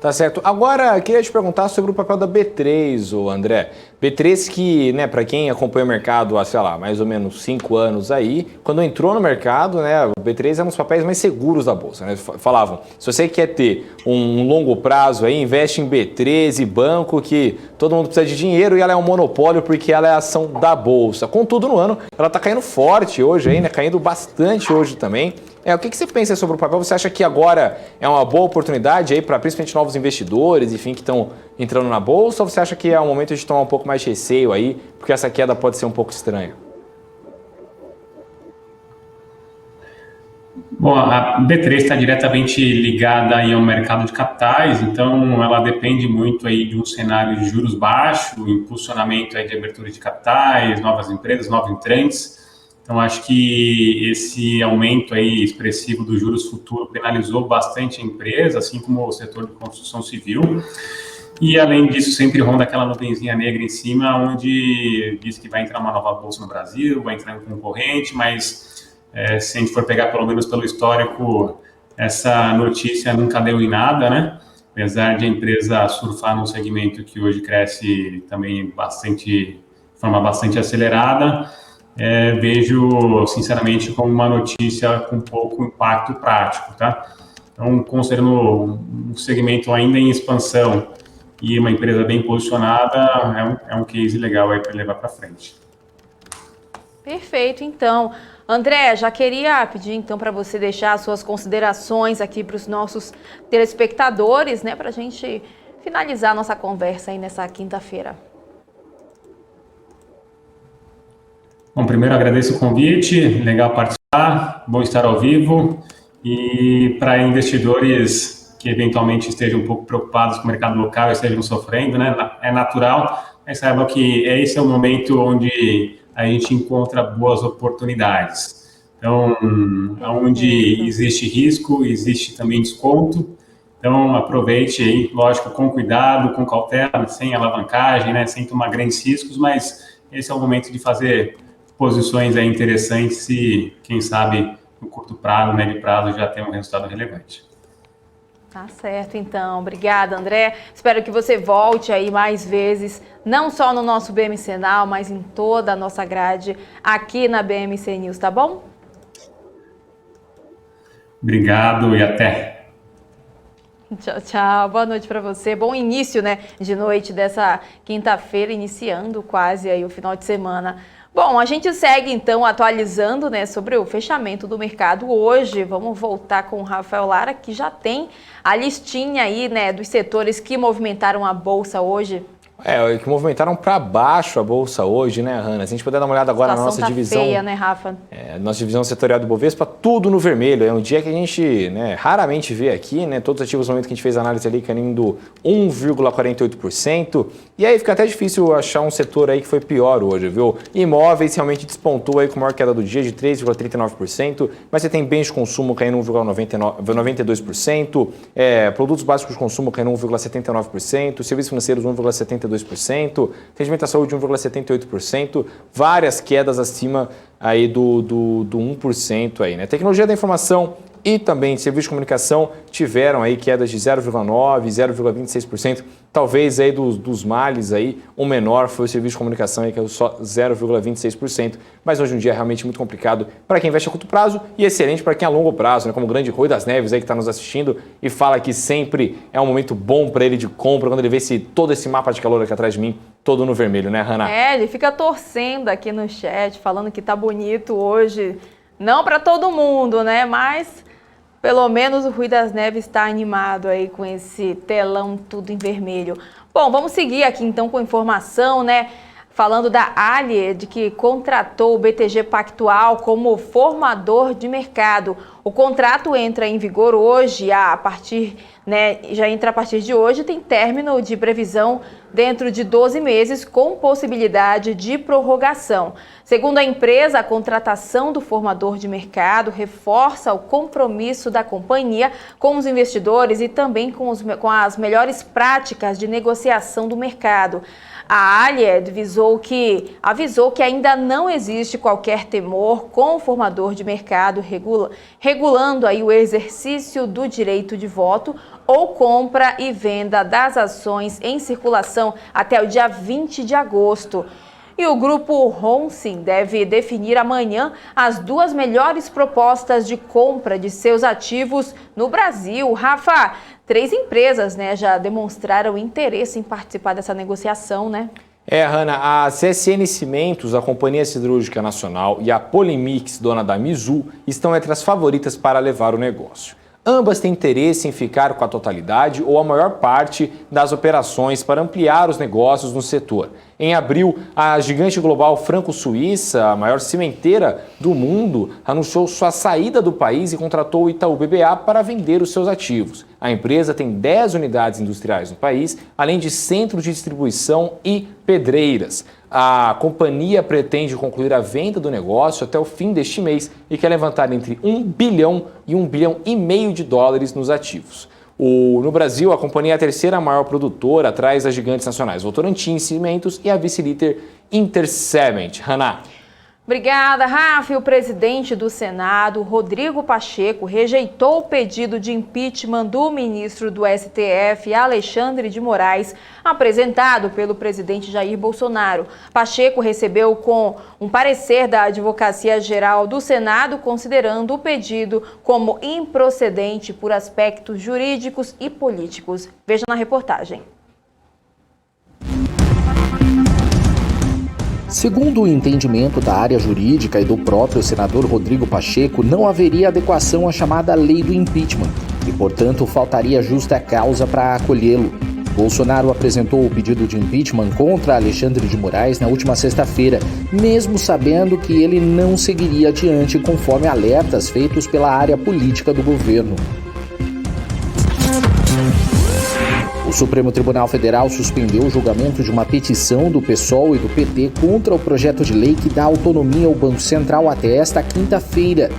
Tá certo. Agora, queria te perguntar sobre o papel da B3, o André. B3 que, né, para quem acompanha o mercado há, sei lá, mais ou menos 5 anos aí, quando entrou no mercado, né, o B3 é um dos papéis mais seguros da Bolsa, né? Falavam, se você quer ter um longo prazo aí, investe em B3 e banco, que todo mundo precisa de dinheiro e ela é um monopólio porque ela é a ação da Bolsa. Contudo, no ano, ela tá caindo forte hoje aí, né, caindo bastante hoje também. O que você pensa sobre o papel? Você acha que agora é uma boa oportunidade aí para principalmente novos investidores, enfim, que estão entrando na bolsa, ou você acha que é um momento de tomar um pouco mais de receio aí, porque essa queda pode ser um pouco estranha? Bom, a B3 está diretamente ligada aí ao mercado de capitais, então ela depende muito aí de um cenário de juros baixos, impulsionamento aí de abertura de capitais, novas empresas, novos entrantes. Então, acho que esse aumento aí expressivo dos juros futuros penalizou bastante a empresa, assim como o setor de construção civil. E, além disso, sempre ronda aquela nuvenzinha negra em cima, onde diz que vai entrar uma nova bolsa no Brasil, vai entrar um concorrente, mas se a gente for pegar pelo menos pelo histórico, essa notícia nunca deu em nada, né? Apesar de a empresa surfar num segmento que hoje cresce também de forma bastante acelerada, vejo, sinceramente, como uma notícia com pouco impacto prático, tá? Então, considerando um segmento ainda em expansão e uma empresa bem posicionada, é um case legal aí para levar para frente. Perfeito, então. André, já queria pedir então para você deixar as suas considerações aqui para os nossos telespectadores, né, para a gente finalizar a nossa conversa aí nessa quinta-feira. Bom, primeiro agradeço o convite, legal participar, bom estar ao vivo. E para investidores que eventualmente estejam um pouco preocupados com o mercado local e estejam sofrendo, né, é natural, mas saibam que esse é o momento onde a gente encontra boas oportunidades. Então, onde existe risco, existe também desconto. Então, aproveite aí, lógico, com cuidado, com cautela, sem alavancagem, né, sem tomar grandes riscos, mas esse é o momento de fazer posições aí interessantes e, quem sabe, no curto prazo, médio prazo, já tem um resultado relevante. Tá certo, então. Obrigada, André. Espero que você volte aí mais vezes, não só no nosso BMC Now, mas em toda a nossa grade aqui na BMC News, tá bom? Obrigado e até. Tchau, tchau. Boa noite para você. Bom início, né, de noite dessa quinta-feira, iniciando quase aí o final de semana. Bom, a gente segue então atualizando, né, sobre o fechamento do mercado hoje. Vamos voltar com o Rafael Lara, que já tem a listinha aí, né, dos setores que movimentaram a bolsa hoje. Que movimentaram para baixo a bolsa hoje, né, Hanna? Se a gente puder dar uma olhada agora na nossa divisão. Feia, né, Rafa? Nossa divisão setorial do Bovespa, tudo no vermelho. É um dia que a gente, né, raramente vê aqui, né? Todos os ativos no momento que a gente fez a análise ali caindo 1,48%. E aí fica até difícil achar um setor aí que foi pior hoje, viu? Imóveis realmente despontou aí com a maior queda do dia de 3,39%, mas você tem bens de consumo caindo 1,92%, produtos básicos de consumo caindo 1,79%, serviços financeiros 1,72%, rendimento da saúde 1,78%, várias quedas acima aí do 1% aí, né? Tecnologia da informação e também serviço de comunicação tiveram aí quedas de 0,9%, 0,26%, talvez aí dos males aí, o menor foi o serviço de comunicação aí, que é só 0,26%, mas hoje em dia é realmente muito complicado para quem investe a curto prazo e excelente para quem é a longo prazo, né? Como o grande Rui das Neves aí que está nos assistindo e fala que sempre é um momento bom para ele de compra, quando ele vê todo esse mapa de calor aqui atrás de mim, todo no vermelho, né, Hanna? Ele fica torcendo aqui no chat, falando que tá bonito hoje, não para todo mundo, né, mas pelo menos o Rui das Neves está animado aí com esse telão tudo em vermelho. Bom, vamos seguir aqui então com informação, né? Falando da Allied, que contratou o BTG Pactual como formador de mercado. O contrato entra em vigor hoje, já entra a partir de hoje, tem término de previsão dentro de 12 meses, com possibilidade de prorrogação. Segundo a empresa, a contratação do formador de mercado reforça o compromisso da companhia com os investidores e também com as melhores práticas de negociação do mercado. A Allied avisou que ainda não existe qualquer temor com o formador de mercado regulando aí o exercício do direito de voto ou compra e venda das ações em circulação até o dia 20 de agosto. E o grupo Holcim deve definir amanhã as 2 melhores propostas de compra de seus ativos no Brasil. Rafa, 3 empresas, já demonstraram interesse em participar dessa negociação, né? Hanna, a CSN Cimentos, a Companhia Siderúrgica Nacional, e a Polimix, dona da Mizu, estão entre as favoritas para levar o negócio. Ambas têm interesse em ficar com a totalidade ou a maior parte das operações para ampliar os negócios no setor. Em abril, a gigante global franco-suíça, a maior cimenteira do mundo, anunciou sua saída do país e contratou o Itaú BBA para vender os seus ativos. A empresa tem 10 unidades industriais no país, além de centros de distribuição e pedreiras. A companhia pretende concluir a venda do negócio até o fim deste mês e quer levantar entre 1 bilhão e 1,5 bilhão de dólares nos ativos. No Brasil, a companhia é a 3ª maior produtora, atrás das gigantes nacionais Votorantim Cimentos e a vice-líder Intercement. Hanna. Obrigada, Rafa. O presidente do Senado, Rodrigo Pacheco, rejeitou o pedido de impeachment do ministro do STF, Alexandre de Moraes, apresentado pelo presidente Jair Bolsonaro. Pacheco recebeu com um parecer da Advocacia Geral do Senado, considerando o pedido como improcedente por aspectos jurídicos e políticos. Veja na reportagem. Segundo o entendimento da área jurídica e do próprio senador Rodrigo Pacheco, não haveria adequação à chamada lei do impeachment e, portanto, faltaria justa causa para acolhê-lo. Bolsonaro apresentou o pedido de impeachment contra Alexandre de Moraes na última sexta-feira, mesmo sabendo que ele não seguiria adiante conforme alertas feitos pela área política do governo. O Supremo Tribunal Federal suspendeu o julgamento de uma petição do PSOL e do PT contra o projeto de lei que dá autonomia ao Banco Central até esta quinta-feira.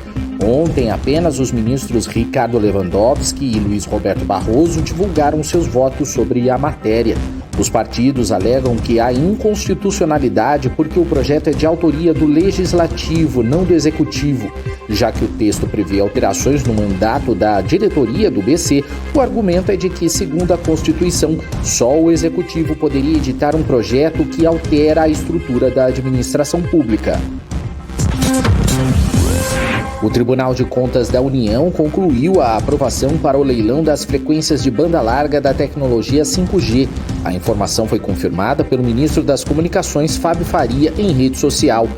Ontem, apenas os ministros Ricardo Lewandowski e Luiz Roberto Barroso divulgaram seus votos sobre a matéria. Os partidos alegam que há inconstitucionalidade porque o projeto é de autoria do Legislativo, não do Executivo. Já que o texto prevê alterações no mandato da diretoria do BC, o argumento é de que, segundo a Constituição, só o Executivo poderia editar um projeto que altera a estrutura da administração pública. O Tribunal de Contas da União concluiu a aprovação para o leilão das frequências de banda larga da tecnologia 5G. A informação foi confirmada pelo ministro das Comunicações, Fábio Faria, em rede social.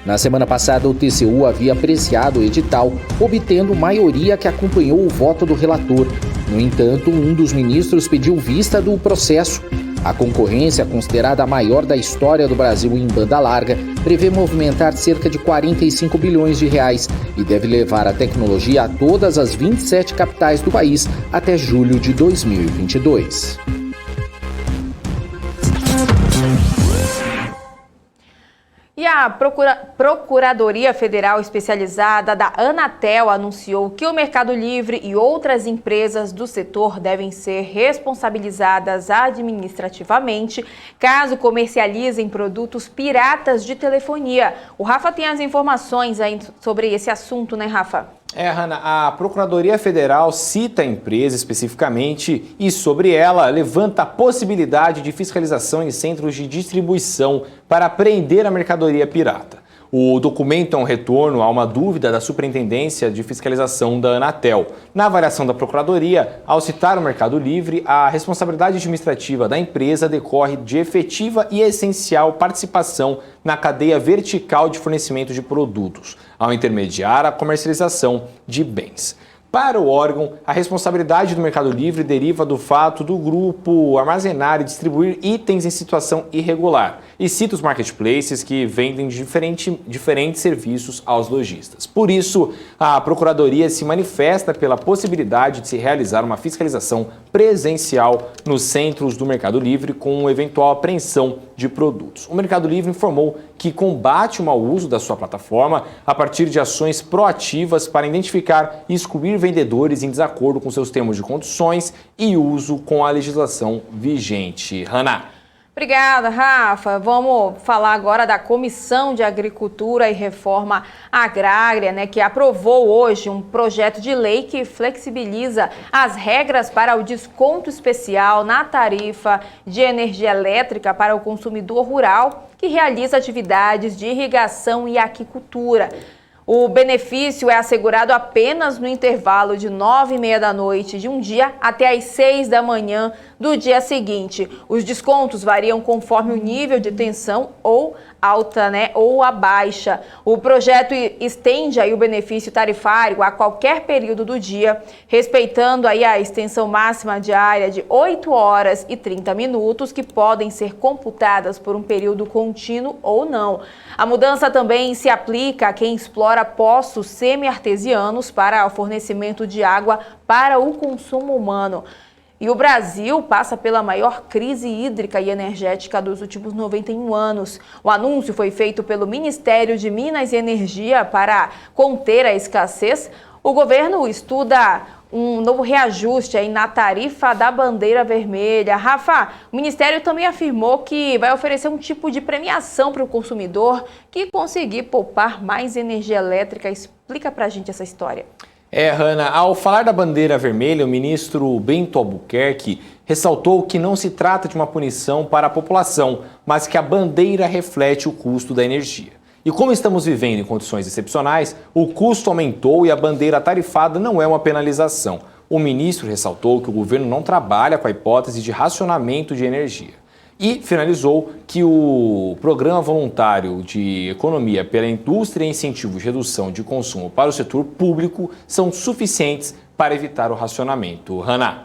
Na semana passada, o TCU havia apreciado o edital, obtendo maioria que acompanhou o voto do relator. No entanto, um dos ministros pediu vista do processo. A concorrência, considerada a maior da história do Brasil em banda larga, prevê movimentar cerca de 45 bilhões de reais e deve levar a tecnologia a todas as 27 capitais do país até julho de 2022. E a Procuradoria Federal Especializada da Anatel anunciou que o Mercado Livre e outras empresas do setor devem ser responsabilizadas administrativamente caso comercializem produtos piratas de telefonia. O Rafa tem as informações aí sobre esse assunto, né, Rafa? Hanna, a Procuradoria Federal cita a empresa especificamente e, sobre ela, levanta a possibilidade de fiscalização em centros de distribuição para apreender a mercadoria pirata. O documento é um retorno a uma dúvida da Superintendência de Fiscalização da Anatel. Na avaliação da Procuradoria, ao citar o Mercado Livre, a responsabilidade administrativa da empresa decorre de efetiva e essencial participação na cadeia vertical de fornecimento de produtos, ao intermediar a comercialização de bens. Para o órgão, a responsabilidade do Mercado Livre deriva do fato do grupo armazenar e distribuir itens em situação irregular e cita os marketplaces que vendem diferentes serviços aos lojistas. Por isso, a Procuradoria se manifesta pela possibilidade de se realizar uma fiscalização presencial nos centros do Mercado Livre com eventual apreensão de produtos. O Mercado Livre informou que combate o mau uso da sua plataforma a partir de ações proativas para identificar e excluir vendedores em desacordo com seus termos de condições e uso com a legislação vigente. Hanna. Obrigada, Rafa. Vamos falar agora da Comissão de Agricultura e Reforma Agrária, né, que aprovou hoje um projeto de lei que flexibiliza as regras para o desconto especial na tarifa de energia elétrica para o consumidor rural que realiza atividades de irrigação e aquicultura. O benefício é assegurado apenas no intervalo de 9h30 da noite de um dia até às 6 da manhã do dia seguinte. Os descontos variam conforme o nível de tensão ou alta, né, ou a baixa. O projeto estende aí o benefício tarifário a qualquer período do dia, respeitando aí a extensão máxima diária de 8 horas e 30 minutos, que podem ser computadas por um período contínuo ou não. A mudança também se aplica a quem explora poços semi-artesianos para o fornecimento de água para o consumo humano. E o Brasil passa pela maior crise hídrica e energética dos últimos 91 anos. O anúncio foi feito pelo Ministério de Minas e Energia para conter a escassez. O governo estuda um novo reajuste aí na tarifa da bandeira vermelha. Rafa, o Ministério também afirmou que vai oferecer um tipo de premiação para o consumidor que conseguir poupar mais energia elétrica. Explica pra gente essa história. Hanna, ao falar da bandeira vermelha, o ministro Bento Albuquerque ressaltou que não se trata de uma punição para a população, mas que a bandeira reflete o custo da energia. E como estamos vivendo em condições excepcionais, o custo aumentou e a bandeira tarifada não é uma penalização. O ministro ressaltou que o governo não trabalha com a hipótese de racionamento de energia. E finalizou que o Programa Voluntário de Economia pela Indústria e Incentivo de Redução de Consumo para o setor público são suficientes para evitar o racionamento. Hanna.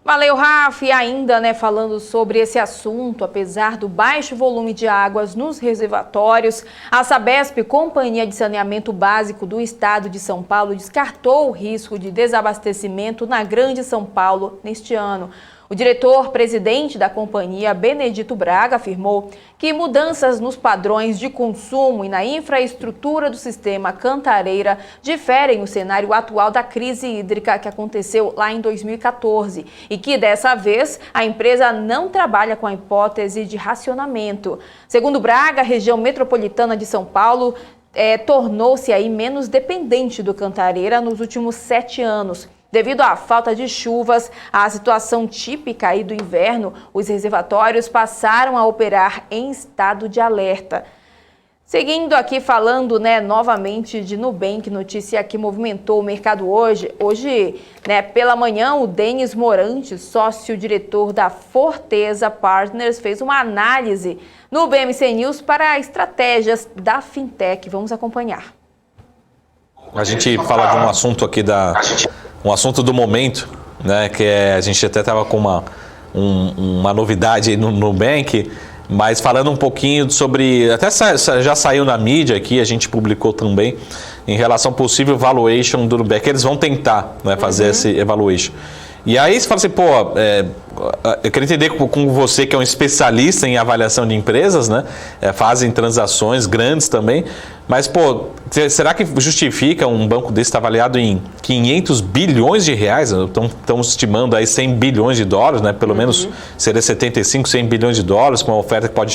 Valeu, Rafa. E ainda, né, falando sobre esse assunto, apesar do baixo volume de águas nos reservatórios, a Sabesp, Companhia de Saneamento Básico do Estado de São Paulo, descartou o risco de desabastecimento na Grande São Paulo neste ano. O diretor-presidente da companhia, Benedito Braga, afirmou que mudanças nos padrões de consumo e na infraestrutura do sistema Cantareira diferem o cenário atual da crise hídrica que aconteceu lá em 2014 e que, dessa vez, a empresa não trabalha com a hipótese de racionamento. Segundo Braga, a região metropolitana de São Paulo tornou-se aí menos dependente do Cantareira nos últimos 7 anos. Devido à falta de chuvas, a situação típica aí do inverno, os reservatórios passaram a operar em estado de alerta. Seguindo aqui falando, né, novamente de Nubank, notícia que movimentou o mercado hoje. Hoje, né, pela manhã, o Denis Morante, sócio-diretor da Forteza Partners, fez uma análise no BMC News para estratégias da fintech. Vamos acompanhar. A gente fala de um assunto aqui um assunto do momento, né? Que a gente até estava com uma novidade aí no Nubank, mas falando um pouquinho sobre, até já saiu na mídia aqui, a gente publicou também, em relação ao possível valuation do Nubank. Eles vão tentar, né, fazer esse evaluation. E aí você fala assim, eu queria entender com você, que é um especialista em avaliação de empresas, né? Fazem transações grandes também, mas, será que justifica um banco desse estar avaliado em 500 bilhões de reais? Estamos estimando aí 100 bilhões de dólares, né? Pelo menos seria 75, 100 bilhões de dólares, com uma oferta que pode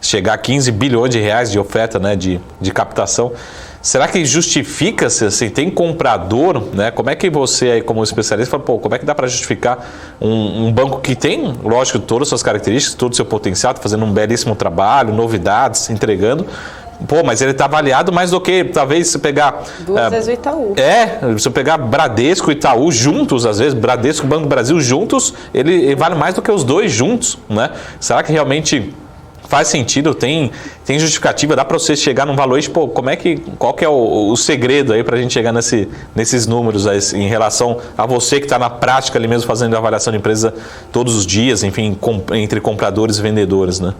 chegar a 15 bilhões de reais de oferta, né? De captação. Será que justifica-se, assim, tem comprador, né? Como é que você aí como especialista fala, como é que dá para justificar um banco que tem, lógico, todas as suas características, todo o seu potencial, está fazendo um belíssimo trabalho, novidades, entregando, mas ele está avaliado mais do que, talvez, se pegar... Duas vezes o Itaú. Se eu pegar Bradesco e Itaú juntos, às vezes, Bradesco e Banco do Brasil juntos, ele vale mais do que os dois juntos, né? Será que realmente... faz sentido, tem justificativa, dá para você chegar num valor, qual que é o segredo aí para a gente chegar nesses números aí, em relação a você que está na prática ali mesmo fazendo avaliação de empresa todos os dias, enfim, entre compradores e vendedores, né?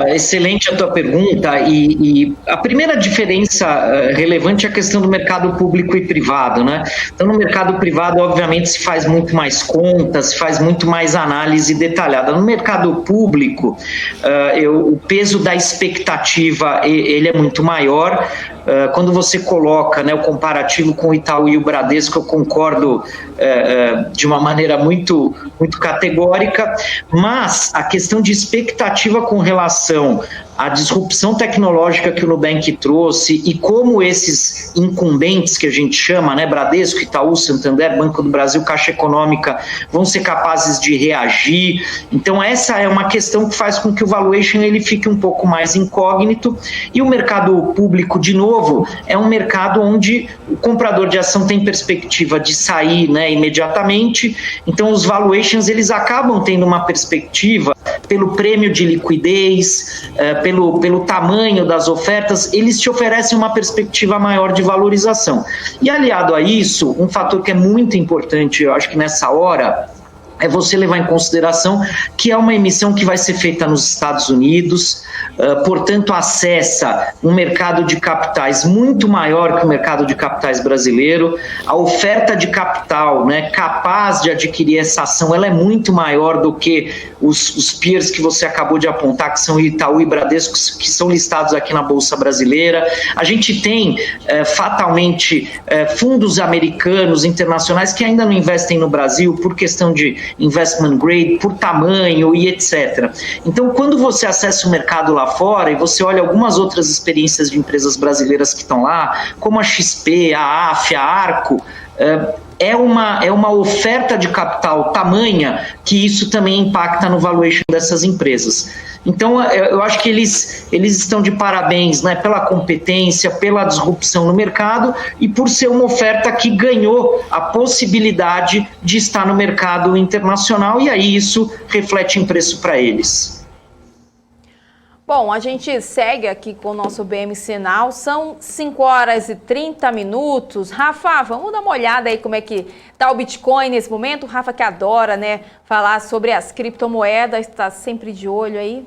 Excelente a tua pergunta, e a primeira diferença relevante é a questão do mercado público e privado, né? Então, no mercado privado, obviamente, se faz muito mais contas, se faz muito mais análise detalhada. No mercado público, o peso da expectativa ele é muito maior, quando você coloca, né, o comparativo com o Itaú e o Bradesco, eu concordo de uma maneira muito, muito categórica, mas a questão de expectativa com relação à disrupção tecnológica que o Nubank trouxe e como esses incumbentes que a gente chama, né, Bradesco, Itaú, Santander, Banco do Brasil, Caixa Econômica, vão ser capazes de reagir. Então essa é uma questão que faz com que o valuation ele fique um pouco mais incógnito, e o mercado público, de novo, é um mercado onde o comprador de ação tem perspectiva de sair, né, imediatamente. Então os valuations eles acabam tendo uma perspectiva pelo prêmio de liquidez, pelo tamanho das ofertas, eles te oferecem uma perspectiva maior de valorização. E aliado a isso, um fator que é muito importante, eu acho que nessa hora, é você levar em consideração que é uma emissão que vai ser feita nos Estados Unidos, portanto acessa um mercado de capitais muito maior que o mercado de capitais brasileiro. A oferta de capital, né, capaz de adquirir essa ação, ela é muito maior do que os peers que você acabou de apontar, que são Itaú e Bradesco, que são listados aqui na Bolsa Brasileira. A gente tem fatalmente fundos americanos, internacionais, que ainda não investem no Brasil por questão de investment grade, por tamanho e etc. Então, quando você acessa o mercado lá fora e você olha algumas outras experiências de empresas brasileiras que estão lá, como a XP, a AF, a Arco, é uma oferta de capital tamanha que isso também impacta no valuation dessas empresas. Então, eu acho que eles estão de parabéns, né, pela competência, pela disrupção no mercado e por ser uma oferta que ganhou a possibilidade de estar no mercado internacional, e aí isso reflete em preço para eles. Bom, a gente segue aqui com o nosso BMC Now, são 5 horas e 30 minutos. Rafa, vamos dar uma olhada aí como é que tá o Bitcoin nesse momento. O Rafa que adora, né, falar sobre as criptomoedas, está sempre de olho aí.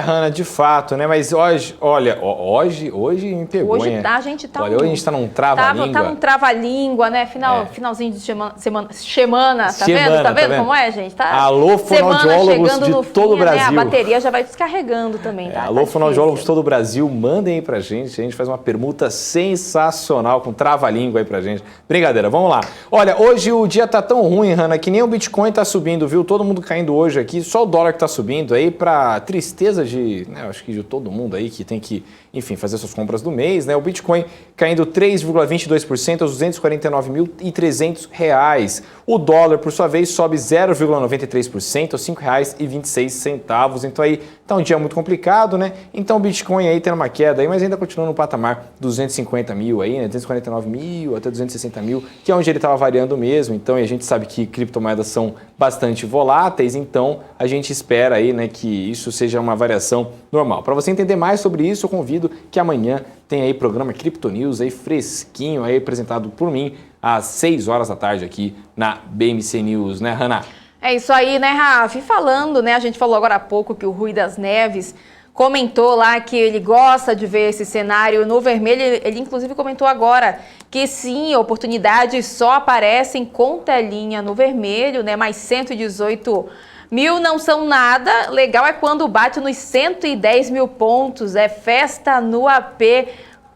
Hanna, de fato, né? Mas hoje, olha, hoje me pegou, hoje hein? a gente tá olha, hoje a gente tá num trava-língua. Tá num trava-língua, né? Finalzinho de semana, tá vendo? Tá vendo como é, gente? Tá alô, fonoaudiólogos de todo o Brasil. Né? A bateria já vai descarregando também, tá? Alô, fonoaudiólogos de todo o Brasil, mandem aí pra gente. A gente faz uma permuta sensacional com trava-língua aí pra gente. Brincadeira, vamos lá. Olha, hoje o dia tá tão ruim, Hanna, que nem o Bitcoin tá subindo, viu? Todo mundo caindo hoje aqui, só o dólar que tá subindo aí pra tristeza de, né, acho que de todo mundo aí que tem que, enfim, fazer suas compras do mês, né? O Bitcoin caindo 3,22% aos R$249.300. O dólar, por sua vez, sobe 0,93% aos R$5,26. Então aí tá um dia muito complicado, né? Então o Bitcoin aí tendo uma queda aí, mas ainda continua no patamar dos 250 mil aí, né? 249 mil até 260 mil, que é onde ele estava variando mesmo. Então, e a gente sabe que criptomoedas são bastante voláteis, então a gente espera aí, né, que isso seja uma variação normal. Para você entender mais sobre isso, eu convido que amanhã tem aí programa Crypto News aí fresquinho aí apresentado por mim às 6 horas da tarde aqui na BMC News, né, Hanna? É isso aí, né, Rafa? E falando, né, a gente falou agora há pouco que o Rui das Neves comentou lá que ele gosta de ver esse cenário no vermelho. Ele inclusive comentou agora que sim, oportunidades só aparecem com telinha no vermelho, né? Mais 118 mil não são nada. Legal é quando bate nos 110 mil pontos. É festa no AP.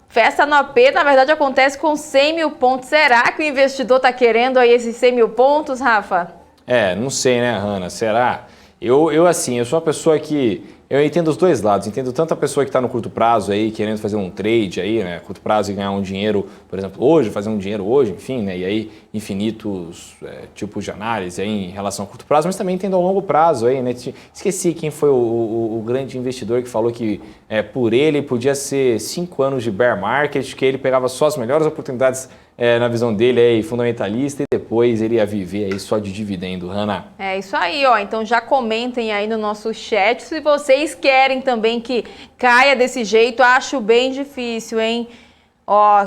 Festa no AP, na verdade, acontece com 100 mil pontos. Será que o investidor está querendo aí esses 100 mil pontos, Rafa? Não sei, né, Hanna? Será? Eu sou uma pessoa que... Eu entendo os dois lados, entendo tanto a pessoa que está no curto prazo aí, querendo fazer um trade aí, né, curto prazo e ganhar um dinheiro, por exemplo, hoje, fazer um dinheiro hoje, enfim, né, e aí infinitos tipos de análise aí em relação ao curto prazo, mas também entendo ao longo prazo aí, né, esqueci quem foi o grande investidor que falou que por ele podia ser 5 anos de bear market, que ele pegava só as melhores oportunidades na visão dele aí, fundamentalista, e depois ele ia viver aí só de dividendo, Hanna. É isso aí, ó. Então já comentem aí no nosso chat se vocês querem também que caia desse jeito. Acho bem difícil, hein? Ó,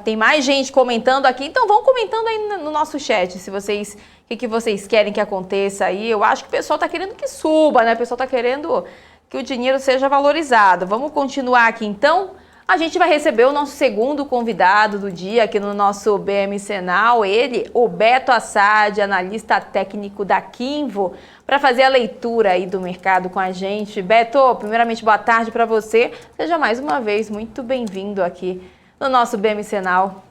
tem mais gente comentando aqui, então vão comentando aí no nosso chat se vocês, o que vocês querem que aconteça aí. Eu acho que o pessoal tá querendo que suba, né? O pessoal tá querendo que o dinheiro seja valorizado. Vamos continuar aqui então. A gente vai receber o nosso segundo convidado do dia aqui no nosso BMC Now, ele, o Beto Assad, analista técnico da Kinvo, para fazer a leitura aí do mercado com a gente. Beto, primeiramente, boa tarde para você. Seja mais uma vez muito bem-vindo aqui no nosso BMC Now.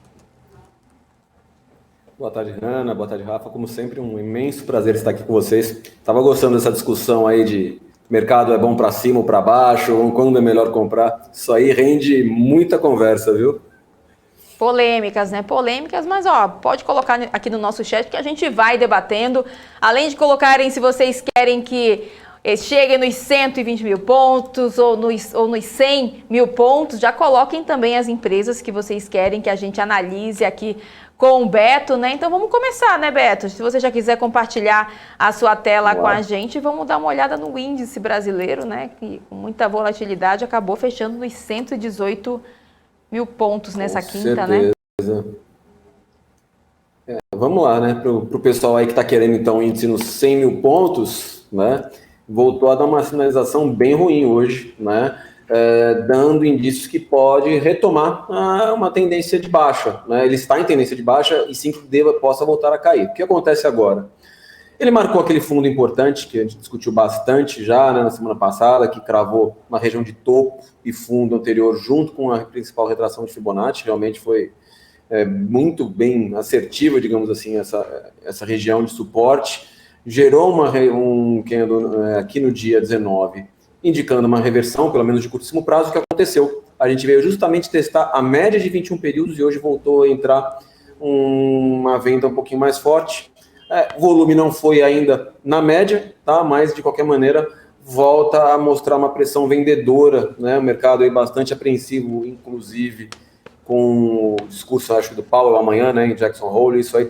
Boa tarde, Hanna. Boa tarde, Rafa. Como sempre, um imenso prazer estar aqui com vocês. Estava gostando dessa discussão aí de mercado é bom para cima ou para baixo, ou quando é melhor comprar. Isso aí rende muita conversa, viu? Polêmicas, né? Polêmicas, mas ó, pode colocar aqui no nosso chat que a gente vai debatendo. Além de colocarem se vocês querem que cheguem nos 120 mil pontos ou nos 100 mil pontos, já coloquem também as empresas que vocês querem que a gente analise aqui com o Beto, né? Então vamos começar, né, Beto? Se você já quiser compartilhar a sua tela com a gente, vamos dar uma olhada no índice brasileiro, né? Que com muita volatilidade acabou fechando nos 118 mil pontos nessa quinta, né? Vamos lá, né? Para o pessoal aí que está querendo então o índice nos 100 mil pontos, né? Voltou a dar uma sinalização bem ruim hoje, né? Dando indícios que pode retomar uma tendência de baixa, né? Ele está em tendência de baixa e sim que possa voltar a cair. O que acontece agora? Ele marcou aquele fundo importante que a gente discutiu bastante já, né, na semana passada, que cravou uma região de topo e fundo anterior junto com a principal retração de Fibonacci. Realmente foi muito bem assertiva, digamos assim, essa região de suporte. Gerou um candle aqui no dia 19, indicando uma reversão, pelo menos de curtíssimo prazo. O que aconteceu? A gente veio justamente testar a média de 21 períodos e hoje voltou a entrar uma venda um pouquinho mais forte. O volume não foi ainda na média, tá? Mas de qualquer maneira volta a mostrar uma pressão vendedora, né? O mercado aí bastante apreensivo, inclusive com o discurso, acho, do Powell amanhã, né, em Jackson Hole. Isso aí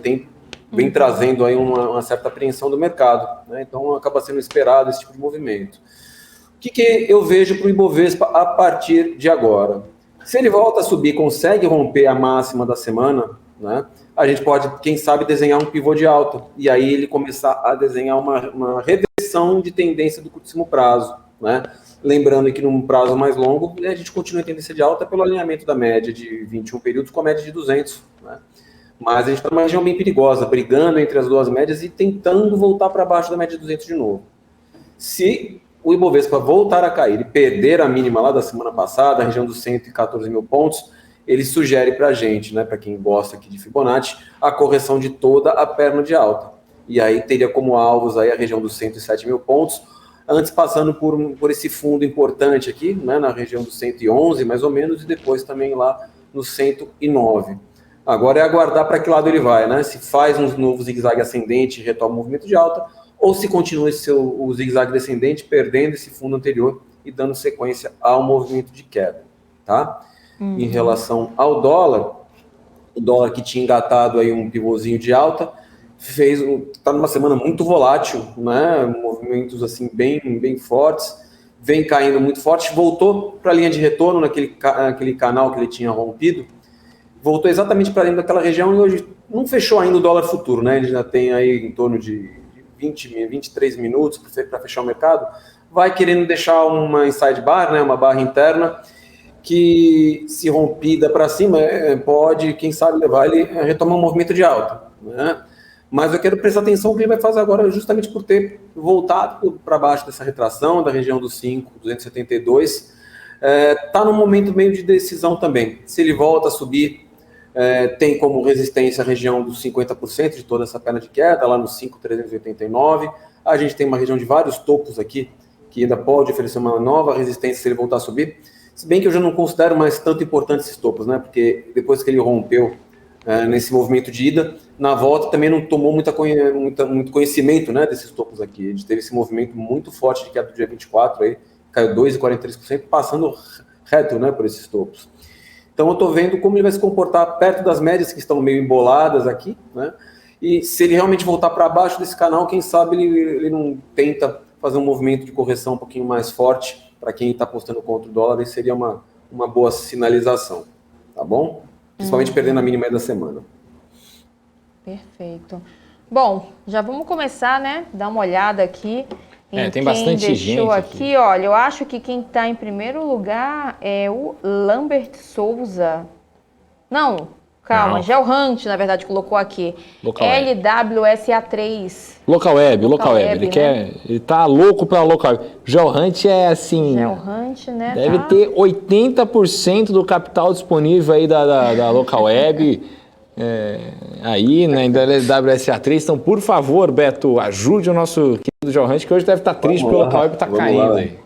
vem trazendo aí uma certa apreensão do mercado, né? Então acaba sendo esperado esse tipo de movimento. O que eu vejo para o Ibovespa a partir de agora? Se ele volta a subir, consegue romper a máxima da semana, né, a gente pode, quem sabe, desenhar um pivô de alta, e aí ele começar a desenhar uma reversão de tendência do curtíssimo prazo, né? Lembrando que num prazo mais longo, a gente continua em tendência de alta pelo alinhamento da média de 21 períodos com a média de 200, né? Mas a gente está numa região bem perigosa, brigando entre as duas médias e tentando voltar para baixo da média de 200 de novo. Se o Ibovespa voltar a cair e perder a mínima lá da semana passada, a região dos 114 mil pontos, ele sugere para a gente, né, para quem gosta aqui de Fibonacci, a correção de toda a perna de alta. E aí teria como alvos aí a região dos 107 mil pontos, antes passando por esse fundo importante aqui, né, na região dos 111 mais ou menos, e depois também lá no 109. Agora é aguardar para que lado ele vai, né? Se faz um novo zigue-zague ascendente e retoma o movimento de alta, ou se continua o zigue-zague descendente, perdendo esse fundo anterior e dando sequência ao movimento de queda, tá? Em relação ao dólar, o dólar que tinha engatado aí um pivôzinho de alta, está numa semana muito volátil, né? Movimentos assim bem fortes, vem caindo muito forte, voltou para a linha de retorno naquele canal que ele tinha rompido, voltou exatamente para dentro daquela região e hoje não fechou ainda o dólar futuro, né? Ele já tem aí em torno de 23 minutos para fechar o mercado, vai querendo deixar uma inside bar, né? Uma barra interna, que se rompida para cima pode, quem sabe, levar ele a retomar um movimento de alta, né? Mas eu quero prestar atenção no que ele vai fazer agora, justamente por ter voltado para baixo dessa retração, da região dos 5,272. Está num momento meio de decisão também. Se ele volta a subir, tem como resistência a região dos 50% de toda essa perna de queda, lá nos 5,389. A gente tem uma região de vários topos aqui, que ainda pode oferecer uma nova resistência se ele voltar a subir. Se bem que eu já não considero mais tanto importante esses topos, né? Porque depois que ele rompeu nesse movimento de ida, na volta também não tomou muito conhecimento, né, desses topos aqui. A gente teve esse movimento muito forte de queda do dia 24, aí, caiu 2,43%, passando reto, né, por esses topos. Então eu estou vendo como ele vai se comportar perto das médias que estão meio emboladas aqui, né? E se ele realmente voltar para baixo desse canal, quem sabe ele não tenta fazer um movimento de correção um pouquinho mais forte para quem está apostando contra o dólar, isso seria uma boa sinalização, tá bom? Principalmente perdendo a mínima da semana. Perfeito. Bom, já vamos começar, né? Dar uma olhada aqui Tem bastante gente aqui. Olha, eu acho que quem está em primeiro lugar é o Lambert Souza. Não, calma, Gelhunt, na verdade, colocou aqui. LWSA3. Local Web. Ele ele tá louco pra Local Web. Gelhunt é assim... Gelhunt, né? Deve ter 80% do capital disponível aí da Local Web aí, né, da WSA3. Então, por favor, Beto, ajude o nosso querido Gelhunt, que hoje deve estar triste porque o Local Web tá caindo aí.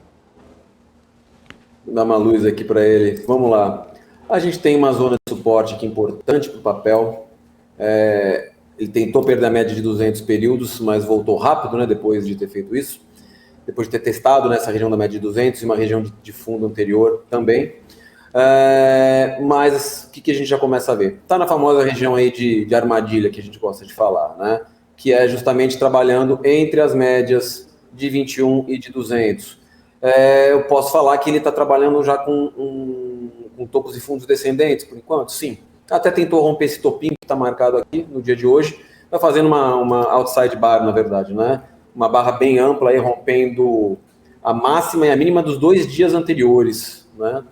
Vou dar uma luz aqui para ele. Vamos lá. A gente tem uma zona de suporte aqui importante para o papel. Ele tentou perder a média de 200 períodos, mas voltou rápido, né, depois de ter feito isso. Depois de ter testado nessa região da média de 200 e uma região de fundo anterior também. Mas o que a gente já começa a ver? Está na famosa região aí de armadilha que a gente gosta de falar, né? Que é justamente trabalhando entre as médias de 21 e de 200. Eu posso falar que ele está trabalhando já com topos e fundos descendentes, por enquanto? Sim. Até tentou romper esse topinho que está marcado aqui no dia de hoje. Está fazendo uma outside bar, na verdade, né? Uma barra bem ampla aí, rompendo a máxima e a mínima dos 2 dias anteriores, né?